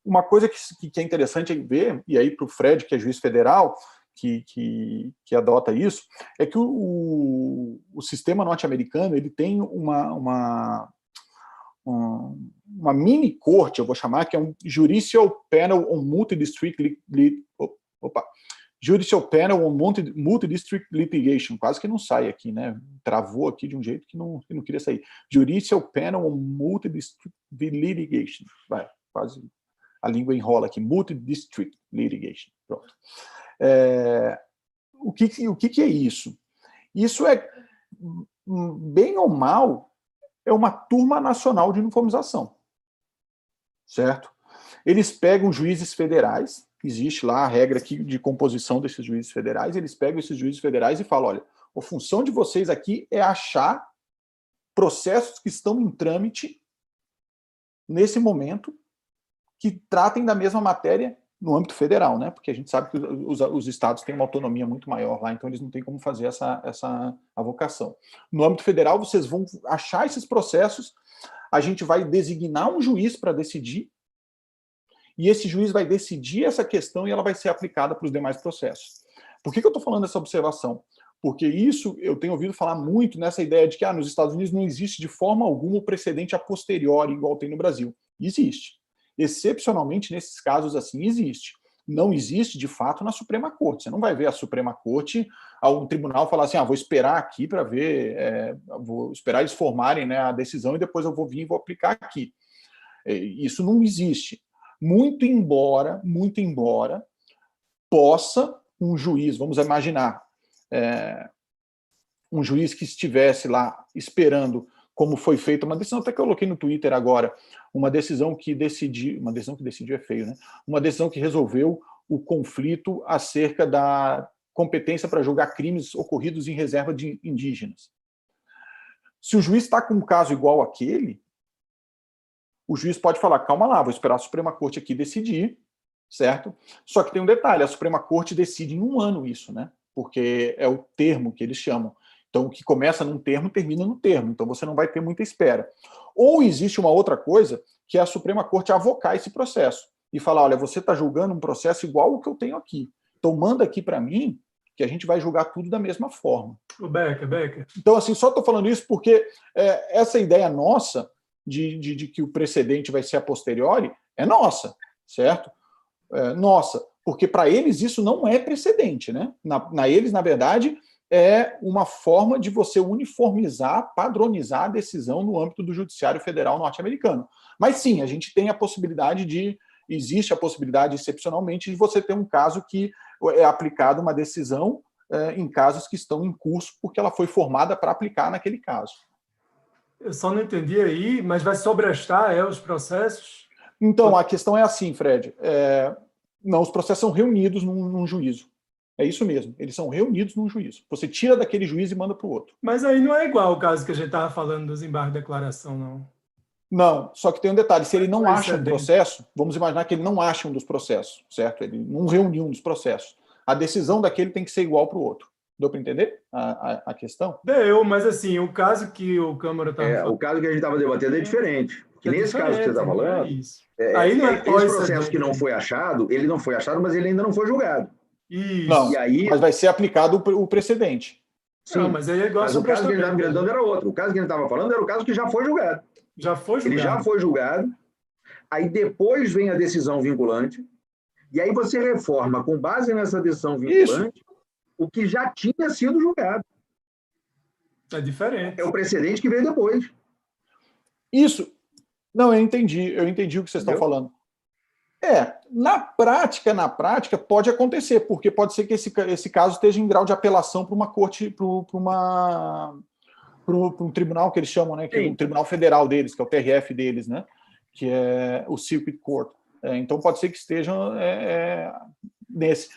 uma coisa que é interessante ver, e aí para o Fred, que é juiz federal, que adota isso, é que o sistema norte-americano ele tem uma mini corte, eu vou chamar, que é um Judicial Panel on Multidistrict Litigation, quase que não sai aqui, né? Travou aqui de um jeito que não queria sair. Judicial Panel on Multidistrict Litigation. Vai, quase a língua enrola aqui. Multidistrict Litigation. Pronto. O que é isso? Isso é, bem ou mal, é uma turma nacional de uniformização, certo? Eles pegam juízes federais, existe lá a regra aqui de composição desses juízes federais, eles pegam esses juízes federais e falam, olha, a função de vocês aqui é achar processos que estão em trâmite nesse momento que tratem da mesma matéria no âmbito federal, né? Porque a gente sabe que os estados têm uma autonomia muito maior lá, então eles não têm como fazer essa avocação. No âmbito federal, vocês vão achar esses processos, a gente vai designar um juiz para decidir, e esse juiz vai decidir essa questão e ela vai ser aplicada para os demais processos. Por que eu estou falando essa observação? Porque isso eu tenho ouvido falar muito nessa ideia de que nos Estados Unidos não existe de forma alguma o precedente a posteriori igual tem no Brasil. Existe. Excepcionalmente, nesses casos assim, existe. Não existe, de fato, na Suprema Corte. Você não vai ver a Suprema Corte, um tribunal falar assim, vou esperar aqui para ver, vou esperar eles formarem, né, a decisão e depois eu vou vir e vou aplicar aqui. Isso não existe. Muito embora possa um juiz, vamos imaginar, um juiz que estivesse lá esperando, como foi feita uma decisão, até que eu coloquei no Twitter agora, uma decisão que decidiu é feio, né? Uma decisão que resolveu o conflito acerca da competência para julgar crimes ocorridos em reserva de indígenas. Se o juiz está com um caso igual àquele, o juiz pode falar, calma lá, vou esperar a Suprema Corte aqui decidir, certo? Só que tem um detalhe, a Suprema Corte decide em 1 ano isso, né? Porque é o termo que eles chamam. Então, o que começa num termo, termina no termo. Então, você não vai ter muita espera. Ou existe uma outra coisa, que é a Suprema Corte avocar esse processo. E falar, olha, você está julgando um processo igual ao que eu tenho aqui. Então, manda aqui para mim, que a gente vai julgar tudo da mesma forma. O Becker. Então, assim, só estou falando isso porque essa ideia nossa, de que o precedente vai ser a posteriori, é nossa, certo? Nossa, porque para eles isso não é precedente, né? Eles, na verdade, é uma forma de você uniformizar, padronizar a decisão no âmbito do Judiciário Federal norte-americano. Mas sim, a gente tem a possibilidade existe a possibilidade, excepcionalmente, de você ter um caso que é aplicada uma decisão em casos que estão em curso, porque ela foi formada para aplicar naquele caso. Eu só não entendi aí, mas vai sobrestar os processos? Então, a questão é assim, Fred. Não, os processos são reunidos num juízo. É isso mesmo, eles são reunidos num juízo. Você tira daquele juiz e manda para o outro. Mas aí não é igual o caso que a gente estava falando dos embargos de declaração, não. Não, só que tem um detalhe, se ele não acha um processo, vamos imaginar que ele não acha um dos processos, certo? Ele não reuniu um dos processos. A decisão daquele tem que ser igual para o outro. Deu para entender a questão? Deu, mas assim, o caso que o Câmara estava falando... O caso que a gente estava debatendo é diferente. Nesse caso que você está falando, aí não é esse processo que não foi achado, ele não foi achado, mas ele ainda não foi julgado. Isso. Não, mas vai ser aplicado o precedente. Não, mas aí é igual mas o caso que ele estava enfrentando era outro. O caso que ele estava falando era o caso que já foi julgado. Já foi julgado. Ele já foi julgado, aí depois vem a decisão vinculante, e aí você reforma, com base nessa decisão vinculante, o que já tinha sido julgado. É diferente. É o precedente que veio depois. Isso. Não, eu entendi o que vocês estão falando. Na prática, pode acontecer, porque pode ser que esse caso esteja em grau de apelação para uma corte, para um tribunal que eles chamam, né? Que é um tribunal federal deles, que é o TRF deles, né? Que é o Circuit Court. Então pode ser que estejam nesse.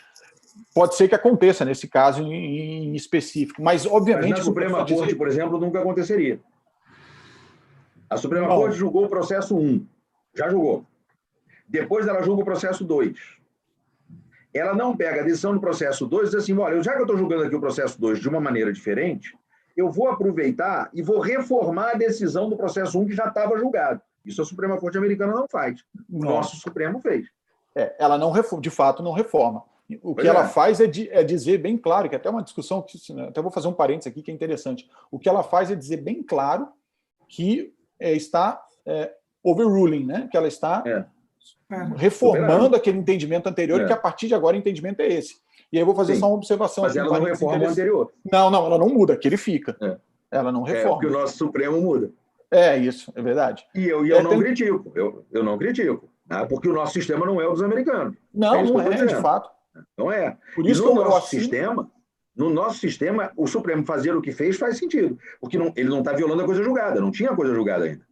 Pode ser que aconteça nesse caso em específico, mas obviamente. Mas na Suprema Corte, por exemplo, nunca aconteceria. A Suprema Corte julgou o processo 1, já julgou. Depois ela julga o processo 2. Ela não pega a decisão do processo 2 e diz assim, olha, já que eu estou julgando aqui o processo 2 de uma maneira diferente, eu vou aproveitar e vou reformar a decisão do processo 1 que já estava julgado. Isso a Suprema Corte americana não faz. O nosso Supremo fez. Ela não reforma, de fato não reforma. O que ela faz é dizer bem claro, que até uma discussão, que até vou fazer um parênteses aqui que é interessante. O que ela faz é dizer bem claro que está overruling, né? Que ela está reformando aquele entendimento anterior e que a partir de agora o entendimento é esse. E aí eu vou fazer só uma observação. Mas ela não reforma o anterior. Não, ela não muda, que ele fica. Ela não reforma. Porque o nosso Supremo muda. Isso, é verdade. E eu não critico, eu não critico, né? Porque o nosso sistema não é o dos americanos. Não é, de fato. Não é. Por isso no nosso sistema, o Supremo fazer o que fez faz sentido, porque ele não está violando a coisa julgada, não tinha coisa julgada ainda.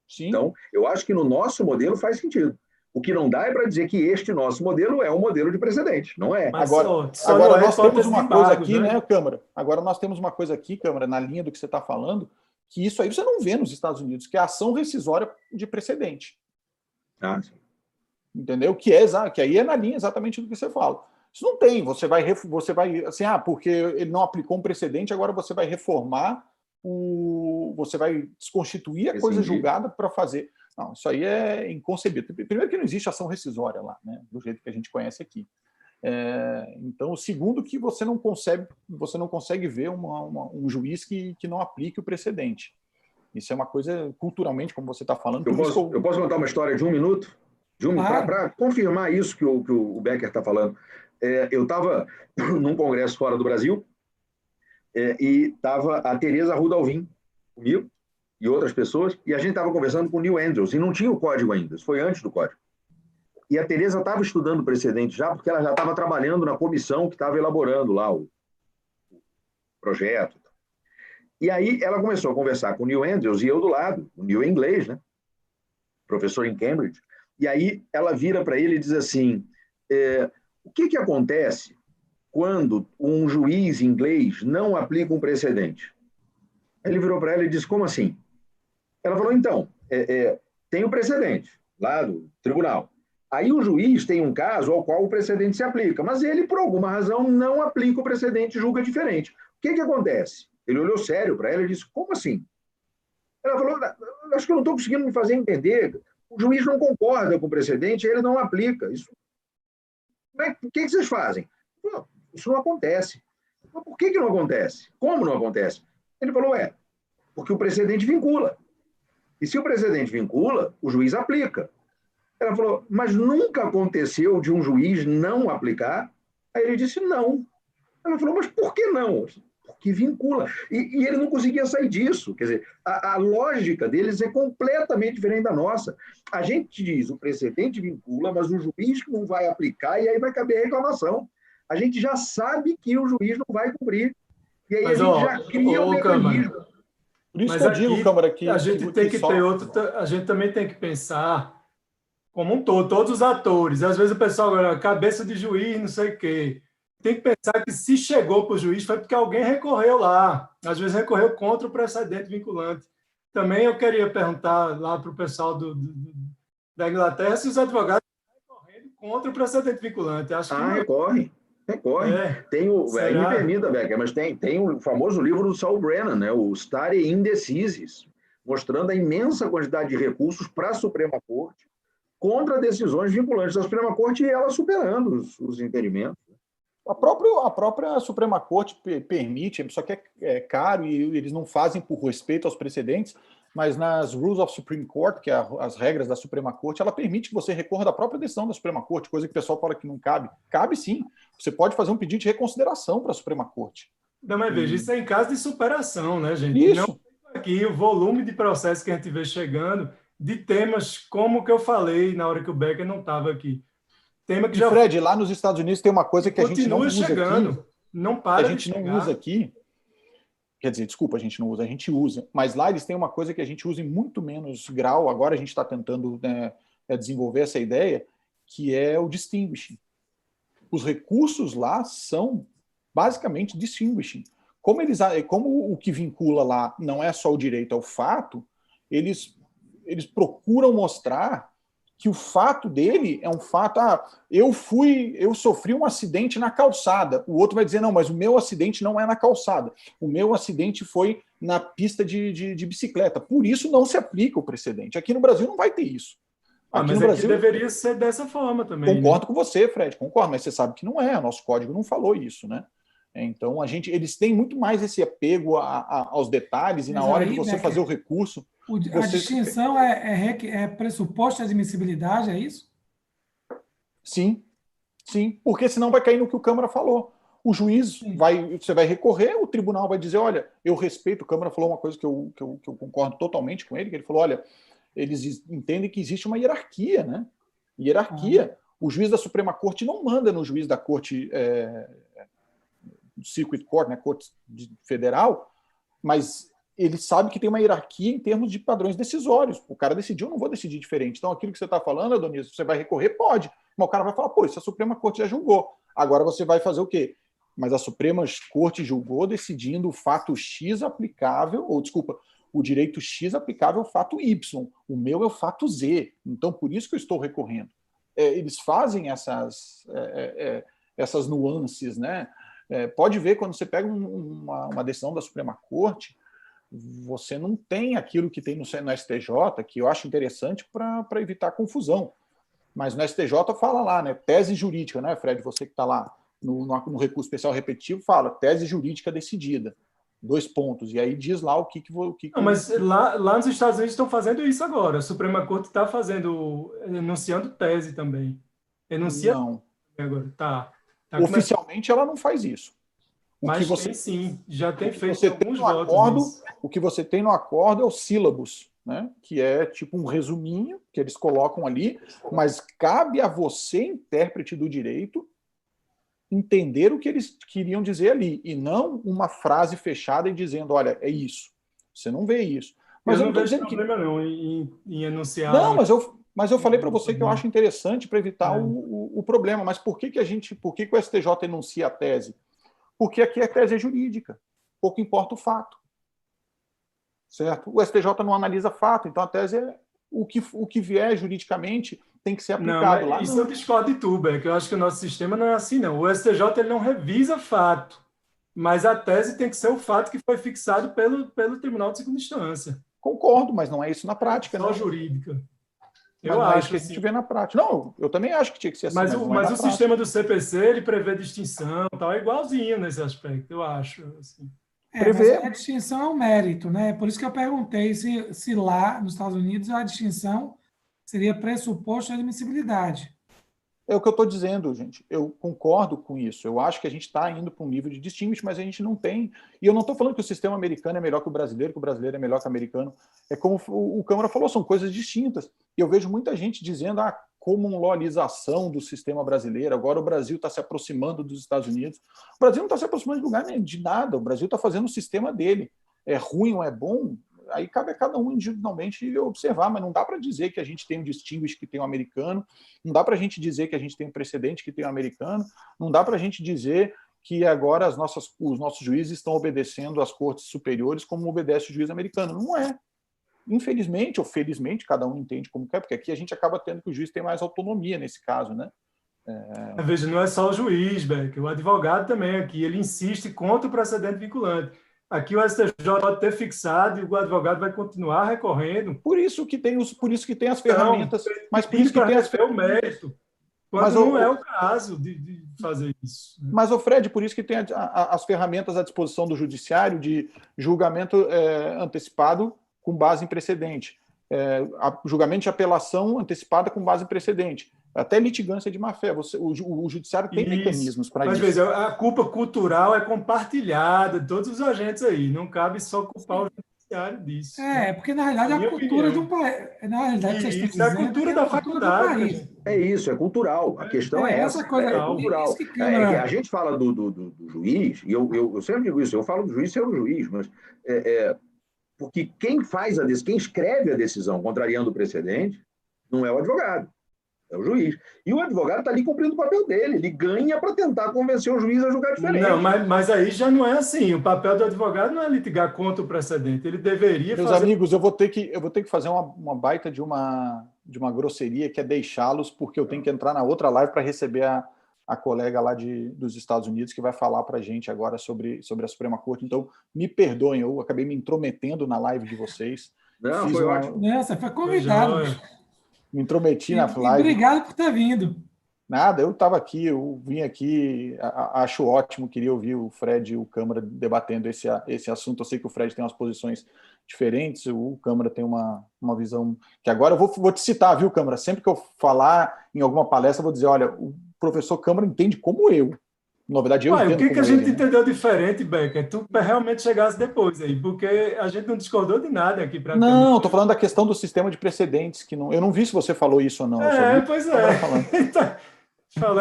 Sim. Então, eu acho que no nosso modelo faz sentido. O que não dá é para dizer que este nosso modelo é um modelo de precedente, não é? Mas agora nós temos uma coisa aqui, né, Câmara? Agora nós temos uma coisa aqui, Câmara, na linha do que você está falando, que isso aí você não vê nos Estados Unidos, que é a ação rescisória de precedente. Sim. Entendeu? Que aí é na linha exatamente do que você fala. Isso não tem. Você vai assim, porque ele não aplicou um precedente, agora você vai reformar você vai desconstituir a coisa julgada para fazer. Não, isso aí é inconcebível. Primeiro que não existe ação rescisória lá, né? Do jeito que a gente conhece aqui. Então, o segundo que você não consegue ver um juiz que não aplique o precedente. Isso é uma coisa culturalmente, como você está falando. Eu posso contar uma história de um minuto? Para confirmar isso que o Becker está falando. Eu estava num congresso fora do Brasil e estava a Teresa Rudalvin comigo e outras pessoas, e a gente estava conversando com o Neil Andrews, e não tinha o código ainda, isso foi antes do código. E a Teresa estava estudando o precedente já, porque ela já estava trabalhando na comissão que estava elaborando lá o projeto. E aí ela começou a conversar com o Neil Andrews e eu do lado, o Neil em inglês, né? Professor em Cambridge. E aí ela vira para ele e diz assim, o que acontece quando um juiz inglês não aplica um precedente? Ele virou para ela e disse, como assim? Ela falou, então, tem o precedente lá do tribunal. Aí o juiz tem um caso ao qual o precedente se aplica, mas ele, por alguma razão, não aplica o precedente e julga diferente. O que acontece? Ele olhou sério para ela e disse, como assim? Ela falou, acho que eu não estou conseguindo me fazer entender. O juiz não concorda com o precedente, ele não aplica. O que vocês fazem? Isso não acontece. Mas por que não acontece? Como não acontece? Ele falou, porque o precedente vincula. E se o precedente vincula, o juiz aplica. Ela falou, mas nunca aconteceu de um juiz não aplicar? Aí ele disse, não. Ela falou, mas por que não? Porque vincula. E ele não conseguia sair disso. Quer dizer, a lógica deles é completamente diferente da nossa. A gente diz, o precedente vincula, mas o juiz não vai aplicar e aí vai caber a reclamação. A gente já sabe que o juiz não vai cumprir. E aí mas, a gente já cria um mecanismo. Por isso que eu digo, Câmara, que a gente tem que ter a gente também tem que pensar como um todo, todos os atores. Às vezes o pessoal agora, cabeça de juiz, não sei o quê. Tem que pensar que se chegou para o juiz foi porque alguém recorreu lá. Às vezes recorreu contra o precedente vinculante. Também eu queria perguntar lá para o pessoal da Inglaterra se os advogados estão recorrendo contra o precedente vinculante. Acho que recorre. Tem me permita, Becker, mas tem o famoso livro do Saul Brennan, né, o Stare Indecisis, mostrando a imensa quantidade de recursos para a Suprema Corte contra decisões vinculantes da Suprema Corte e ela superando os entendimentos. A própria Suprema Corte permite, só que é caro e eles não fazem por respeito aos precedentes, mas nas Rules of Supreme Court, que é as regras da Suprema Corte, ela permite que você recorra da própria decisão da Suprema Corte, coisa que o pessoal fala que não cabe. Cabe sim. Você pode fazer um pedido de reconsideração para a Suprema Corte. Não, mas veja, isso é em caso de superação, né, gente? Isso. Não aqui o volume de processos que a gente vê chegando, de temas como que eu falei na hora que o Becker não estava aqui. Tema que e Fred, lá nos Estados Unidos tem uma coisa que a gente não usa chegando, aqui. Não para a gente não usa aqui. Quer dizer, desculpa, a gente não usa, a gente usa. Mas lá eles têm uma coisa que a gente usa em muito menos grau. Agora a gente está tentando desenvolver essa ideia, que é o distinguishing. Os recursos lá são basicamente distinguishing. Como o que vincula lá não é só o direito ao fato, eles procuram mostrar que o fato dele é um fato, eu sofri um acidente na calçada. O outro vai dizer, não, mas o meu acidente não é na calçada. O meu acidente foi na pista de bicicleta. Por isso não se aplica o precedente. Aqui no Brasil não vai ter isso. Aqui mas no Brasil deveria ser dessa forma também. Concordo com você, Fred, concordo, mas você sabe que não é. O nosso código não falou isso, né? Então, eles têm muito mais esse apego aos detalhes e na hora de você fazer o recurso... A distinção é pressuposto de admissibilidade, é isso? Sim, porque senão vai cair no que o Câmara falou. O juiz você vai recorrer, o tribunal vai dizer, olha, eu respeito, o Câmara falou uma coisa que eu concordo totalmente com ele, que ele falou, olha, eles entendem que existe uma hierarquia, né? Hierarquia. O juiz da Suprema Corte não manda no juiz da Corte Circuit Court, né, Corte Federal, mas ele sabe que tem uma hierarquia em termos de padrões decisórios. O cara decidiu, eu não vou decidir diferente. Então, aquilo que você está falando, Adonis, você vai recorrer? Pode. Mas o cara vai falar, pô, isso a Suprema Corte já julgou. Agora você vai fazer o quê? Mas a Suprema Corte julgou decidindo o fato X aplicável, ou desculpa, o direito X aplicável ao fato Y. O meu é o fato Z. Então, por isso que eu estou recorrendo. Eles fazem essas nuances, né? Pode ver, quando você pega uma decisão da Suprema Corte, você não tem aquilo que tem no STJ, que eu acho interessante para evitar confusão. Mas no STJ fala lá, né? Tese jurídica, né, Fred? Você que está lá no recurso especial repetitivo, fala tese jurídica decidida. 2 pontos. E aí diz lá o que não, mas lá nos Estados Unidos estão fazendo isso agora. A Suprema Corte está enunciando tese também. Não. Agora. Tá oficialmente ela não faz isso. Mas tem sim, já tem feito alguns votos. O que você tem no acordo é o sílabus, né? Que é tipo um resuminho que eles colocam ali, mas cabe a você, intérprete do direito, entender o que eles queriam dizer ali, e não uma frase fechada e dizendo, olha, é isso. Você não vê isso. Mas eu não vejo problema não em enunciar... Não, mas eu falei para você que eu acho interessante para evitar o problema. Mas por que o STJ enuncia a tese? Porque aqui a tese é jurídica. Pouco importa o fato. Certo? O STJ não analisa fato, então a tese é o que vier juridicamente tem que ser aplicado lá. Isso eu discordo de tu, Beck. Eu acho que o nosso sistema não é assim, não. O STJ ele não revisa fato, mas a tese tem que ser o fato que foi fixado pelo Tribunal de Segunda Instância. Concordo, mas não é isso na prática. Só jurídica. Eu acho que a gente vê na prática. Não, eu também acho que tinha que ser assim. Mas o sistema do CPC, ele prevê distinção, tal, é igualzinho nesse aspecto, eu acho. Assim. Mas a distinção é um mérito, né? Por isso que eu perguntei se lá nos Estados Unidos a distinção seria pressuposto de admissibilidade. É o que eu estou dizendo, gente. Eu concordo com isso. Eu acho que a gente está indo para um nível de distinguish, mas a gente não tem. E eu não estou falando que o sistema americano é melhor que o brasileiro é melhor que o americano. É como o Câmara falou, são coisas distintas. E eu vejo muita gente dizendo a comunalização do sistema brasileiro. Agora o Brasil está se aproximando dos Estados Unidos. O Brasil não está se aproximando de lugar de nada. O Brasil está fazendo o sistema dele. É ruim ou é bom? Aí cabe a cada um individualmente observar, mas não dá para dizer que a gente tem um distinguish que tem o americano, não dá para a gente dizer que a gente tem um precedente que tem o americano, não dá para a gente dizer que agora os nossos juízes estão obedecendo às cortes superiores como obedece o juiz americano. Não é. Infelizmente ou felizmente, cada um entende como quer, porque aqui a gente acaba tendo que o juiz tem mais autonomia nesse caso, né? Veja, não é só o juiz, Beck, o advogado também aqui, ele insiste contra o precedente vinculante. Aqui o STJ pode ter fixado e o advogado vai continuar recorrendo. Por isso que tem as ferramentas. Mas por isso que tem as ferramentas. Mérito. Quando não é o caso de fazer isso. Né? Mas, Fred, por isso que tem as ferramentas à disposição do judiciário de julgamento antecipado com base em precedente, julgamento de apelação antecipada com base em precedente, até litigância de má-fé. O judiciário tem mecanismos para isso. Mas, veja, a culpa cultural é compartilhada de todos os agentes aí, não cabe só culpar o judiciário disso. Porque na realidade é a cultura de um país. Na realidade, vocês estão dizendo, é a cultura da faculdade. É isso, é cultural. A questão é essa. Coisa, é cultural. A gente fala do juiz, e eu sempre digo isso, eu falo do juiz sendo juiz, mas porque quem faz quem escreve a decisão contrariando o precedente não é o advogado, é o juiz. E o advogado está ali cumprindo o papel dele, ele ganha para tentar convencer o juiz a julgar diferente. Não, mas aí já não é assim. O papel do advogado não é litigar contra o precedente, ele deveria Meus amigos, eu vou ter que fazer uma baita de uma grosseria, que é deixá-los, porque eu tenho que entrar na outra live para receber a colega lá dos Estados Unidos, que vai falar para a gente agora sobre a Suprema Corte. Então, me perdoem, eu acabei me intrometendo na live de vocês. Não, foi ótimo. Não, você foi convidado. Me intrometi na live. Obrigado por ter vindo. Nada, eu estava aqui, eu vim aqui, acho ótimo, queria ouvir o Fred e o Câmara debatendo esse assunto. Eu sei que o Fred tem umas posições diferentes, o Câmara tem uma visão que agora eu vou te citar, viu, Câmara? Sempre que eu falar em alguma palestra, eu vou dizer, olha, o professor Câmara entende como eu. Na verdade, eu entendo o que a gente ele, entendeu diferente, Becker? Tu realmente chegasse depois aí, porque a gente não discordou de nada aqui. Não, estou falando da questão do sistema de precedentes, que não, eu não vi se você falou isso ou não. Pois é.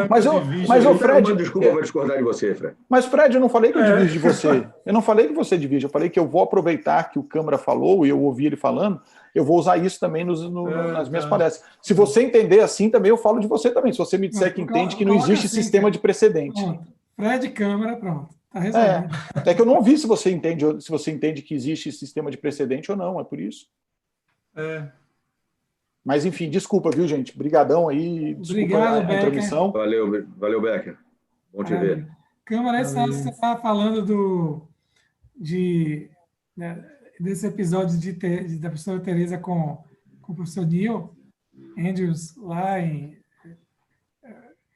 Mas o Fred... Desculpa, eu vou discordar de você, Fred. Mas, Fred, eu não falei que eu divido de você. Eu não falei que você divide. Eu falei que eu vou aproveitar que o Câmara falou e eu ouvi ele falando, eu vou usar isso também nas minhas palestras. Se você entender assim, também eu falo de você também. Se você me disser que entende que não existe sistema de precedente. Pronto. Fred, Câmara, pronto. Está resolvido. Até que eu não ouvi se você entende que existe sistema de precedente ou não. É por isso. Mas, enfim, desculpa, viu, gente? Obrigadão aí. Obrigado, a intromissão. Valeu, Becker. Bom te ver. Câmara, você estava falando desse episódio da professora Tereza com o professor Neil Andrews lá em...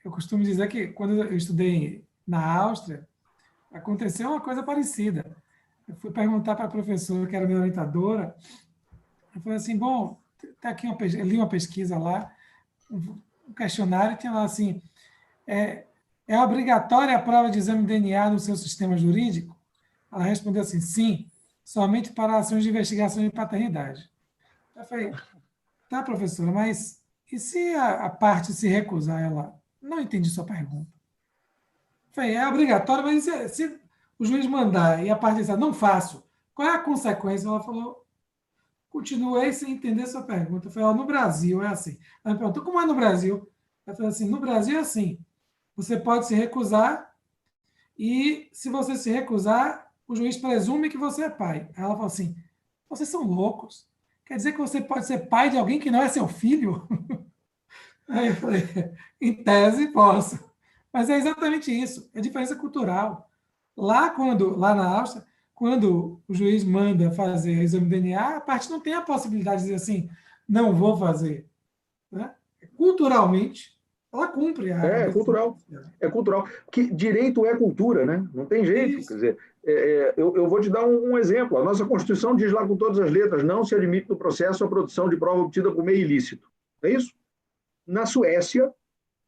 Eu costumo dizer que quando eu estudei na Áustria, aconteceu uma coisa parecida. Eu fui perguntar para a professora, que era minha orientadora, eu falei assim, bom, tá aqui eu li uma pesquisa lá, um questionário, tinha lá assim, é obrigatória a prova de exame de DNA no seu sistema jurídico? Ela respondeu assim, sim, somente para ações de investigação de paternidade. Eu falei, tá, professora, mas e se a parte se recusar? Ela, não entendi sua pergunta. Eu falei, é obrigatório, mas se o juiz mandar e a parte disser, não faço, qual é a consequência? Ela falou, continuei sem entender sua pergunta. Eu falei, no Brasil é assim. Ela me perguntou, como é no Brasil? Eu falei assim, no Brasil é assim. Você pode se recusar e, se você se recusar, o juiz presume que você é pai. Ela falou assim, vocês são loucos. Quer dizer que você pode ser pai de alguém que não é seu filho? Aí eu falei, em tese posso. Mas é exatamente isso, é diferença cultural. Lá na Áustria, quando o juiz manda fazer exame de DNA, a parte não tem a possibilidade de dizer assim, não vou fazer. Né? Culturalmente, ela cumpre. É cultural. É cultural. Que direito é cultura, né? Não tem jeito. Isso. Quer dizer, eu vou te dar um exemplo. A nossa Constituição diz lá com todas as letras, não se admite no processo a produção de prova obtida por meio ilícito. É isso? Na Suécia,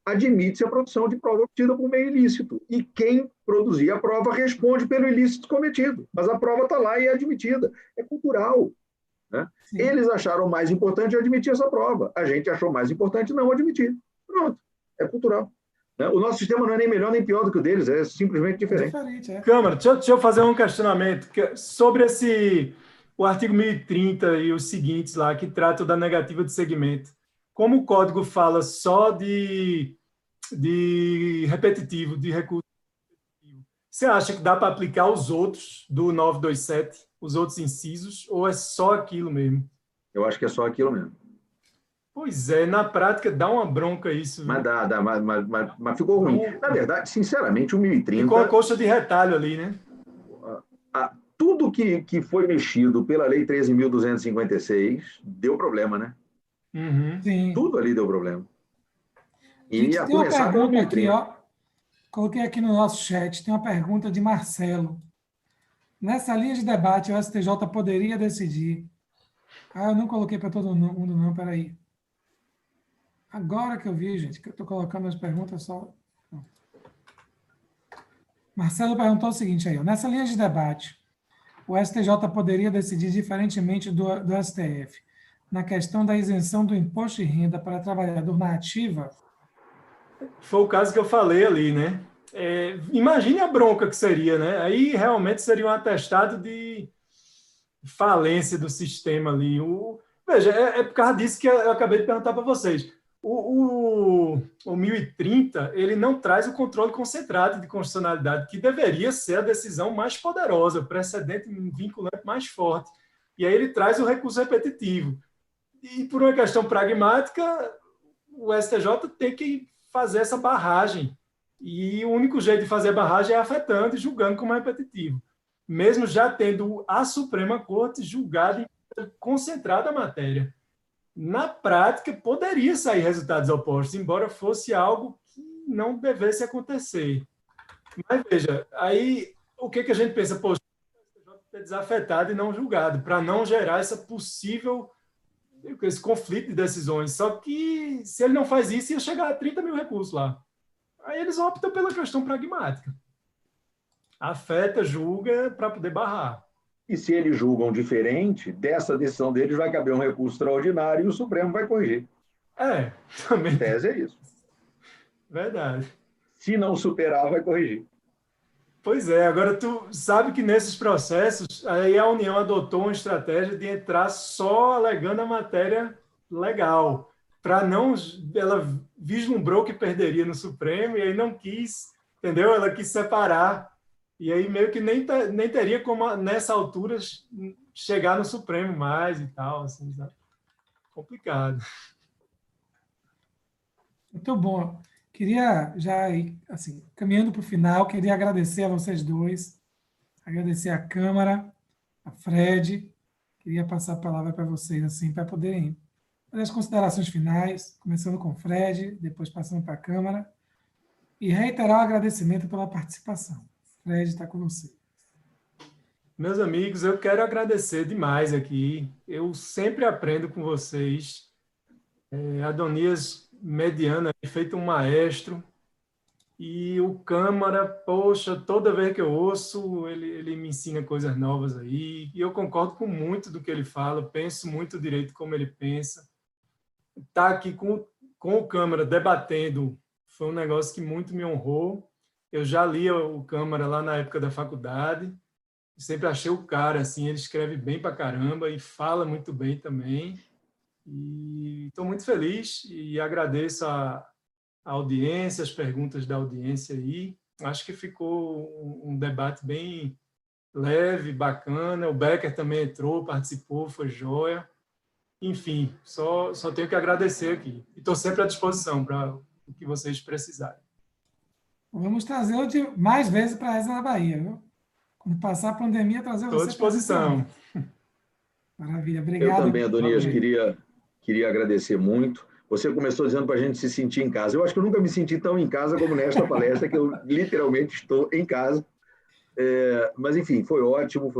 admite-se a produção de prova obtida por meio ilícito. E quem produzir a prova responde pelo ilícito cometido. Mas a prova está lá e é admitida. É cultural. Né? Eles acharam mais importante admitir essa prova. A gente achou mais importante não admitir. Pronto. É cultural. Né? O nosso sistema não é nem melhor nem pior do que o deles. É simplesmente diferente. Câmara, deixa eu fazer um questionamento sobre o artigo 1030 e os seguintes lá, que tratam da negativa de segmento. Como o código fala só de repetitivo, de recurso repetitivo, você acha que dá para aplicar os outros do 927, os outros incisos, ou é só aquilo mesmo? Eu acho que é só aquilo mesmo. Pois é, na prática dá uma bronca isso. Mas dá, mas ficou ruim. Na verdade, sinceramente, o 1030... Ficou a coxa de retalho ali, né? Tudo que foi mexido pela Lei 13.256 deu problema, né? Uhum. Sim. Tudo ali deu problema. E Gente, a tem uma começar pelo pergunta aqui, 2030. ó. Coloquei aqui no nosso chat, tem uma pergunta de Marcelo. Nessa linha de debate, o STJ poderia decidir. Eu não coloquei para todo mundo, não, peraí. Agora que eu vi, gente, que eu estou colocando as perguntas só. Marcelo perguntou o seguinte aí, ó, nessa linha de debate, o STJ poderia decidir diferentemente do STF na questão da isenção do imposto de renda para trabalhador na ativa? Foi o caso que eu falei ali, né? Imagine a bronca que seria, né? Aí realmente seria um atestado de falência do sistema ali. Veja, é por causa disso que eu acabei de perguntar para vocês. O 1030, ele não traz o controle concentrado de constitucionalidade, que deveria ser a decisão mais poderosa, o precedente vinculante mais forte. E aí ele traz o recurso repetitivo. E por uma questão pragmática, o STJ tem que fazer essa barragem. E o único jeito de fazer a barragem é afetando e julgando como repetitivo. Mesmo já tendo a Suprema Corte julgado e concentrada a matéria. Na prática, poderia sair resultados opostos, embora fosse algo que não devesse acontecer. Mas, veja, aí o que a gente pensa? Poxa, o STJ é desafetado e não julgado, para não gerar esse conflito de decisões. Só que, se ele não faz isso, ia chegar a 30 mil recursos lá. Aí eles optam pela questão pragmática. Afeta, julga, para poder barrar. E se eles julgam diferente, dessa decisão deles vai caber um recurso extraordinário e o Supremo vai corrigir. Também. A tese é isso. Verdade. Se não superar, vai corrigir. Pois é, agora tu sabe que nesses processos, aí a União adotou uma estratégia de entrar só alegando a matéria legal, para não, ela vislumbrou que perderia no Supremo e aí não quis, entendeu? Ela quis separar, e aí meio que nem teria como, nessa altura, chegar no Supremo mais e tal, assim, sabe? Complicado. Muito bom. Queria já ir, assim, caminhando para o final, queria agradecer a vocês dois, agradecer a Câmara, a Fred, queria passar a palavra para vocês, assim, para poderem fazer as considerações finais, começando com o Fred, depois passando para a Câmara, e reiterar o agradecimento pela participação. Fred, está com você. Meus amigos, eu quero agradecer demais aqui. Eu sempre aprendo com vocês. Adonias Mediana, feito um maestro. E o Câmara, poxa, toda vez que eu ouço, ele me ensina coisas novas aí. E eu concordo com muito do que ele fala, penso muito direito como ele pensa. Estar aqui com o Câmara debatendo foi um negócio que muito me honrou. Eu já lia o Câmara lá na época da faculdade. Sempre achei o cara, assim, ele escreve bem pra caramba e fala muito bem também. E estou muito feliz e agradeço a audiência, as perguntas da audiência aí. Acho que ficou um debate bem leve, bacana. O Becker também entrou, participou, foi joia. Enfim, só tenho que agradecer aqui. E estou sempre à disposição para o que vocês precisarem. Vamos trazer mais vezes para a ESA da Bahia, viu? Quando passar a pandemia, trazer você. Estou à disposição. Maravilha, obrigado. Eu também, Adonias, queria agradecer muito. Você começou dizendo para a gente se sentir em casa. Eu acho que eu nunca me senti tão em casa como nesta palestra, que eu literalmente estou em casa. Mas, enfim, foi ótimo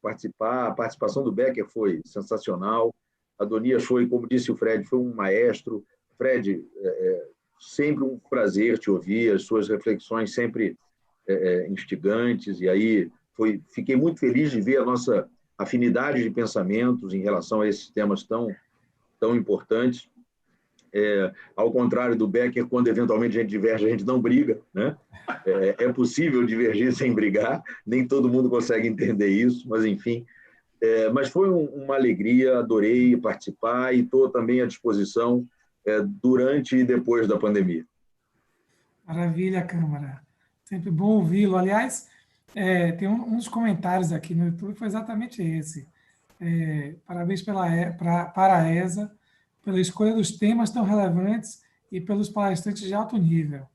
participar. A participação do Becker foi sensacional. Adonias foi, como disse o Fred, foi um maestro. Fred, sempre um prazer te ouvir, as suas reflexões sempre instigantes. E aí fiquei muito feliz de ver a nossa afinidade de pensamentos em relação a esses temas tão importantes. Ao contrário do Becker, quando eventualmente a gente diverge, a gente não briga, né? É possível divergir sem brigar, nem todo mundo consegue entender isso, mas enfim. Mas foi uma alegria, adorei participar e estou também à disposição durante e depois da pandemia. Maravilha, Câmara. Sempre bom ouvi-lo. Aliás, tem uns comentários aqui no YouTube, foi exatamente esse. Parabéns para a ESA, pela escolha dos temas tão relevantes e pelos palestrantes de alto nível.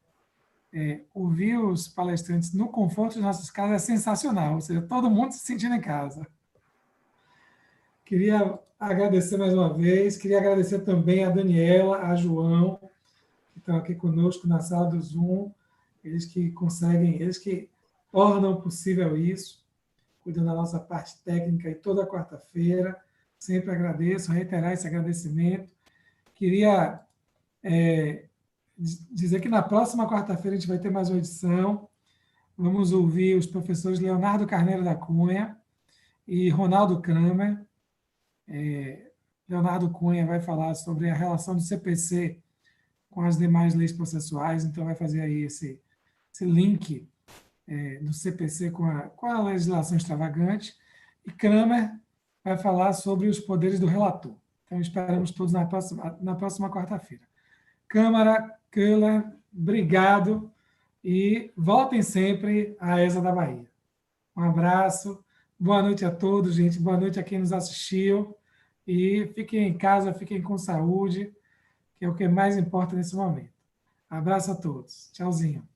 Ouvir os palestrantes no conforto de nossas casas é sensacional, ou seja, todo mundo se sentindo em casa. Queria agradecer mais uma vez, queria agradecer também a Daniela, a João, que estão aqui conosco na sala do Zoom, eles que conseguem, eles que tornam possível isso, cuidam da nossa parte técnica e toda quarta-feira. Sempre agradeço, reiterar esse agradecimento. Queria dizer que na próxima quarta-feira a gente vai ter mais uma edição. Vamos ouvir os professores Leonardo Carneiro da Cunha e Ronaldo Kramer. Leonardo Cunha vai falar sobre a relação do CPC com as demais leis processuais, então vai fazer aí esse link do CPC com a legislação extravagante. E Kramer vai falar sobre os poderes do relator. Então, esperamos todos na próxima quarta-feira. Câmara, Köhler, obrigado e voltem sempre à ESA da Bahia. Um abraço, boa noite a todos, gente, boa noite a quem nos assistiu e fiquem em casa, fiquem com saúde, que é o que mais importa nesse momento. Abraço a todos. Tchauzinho.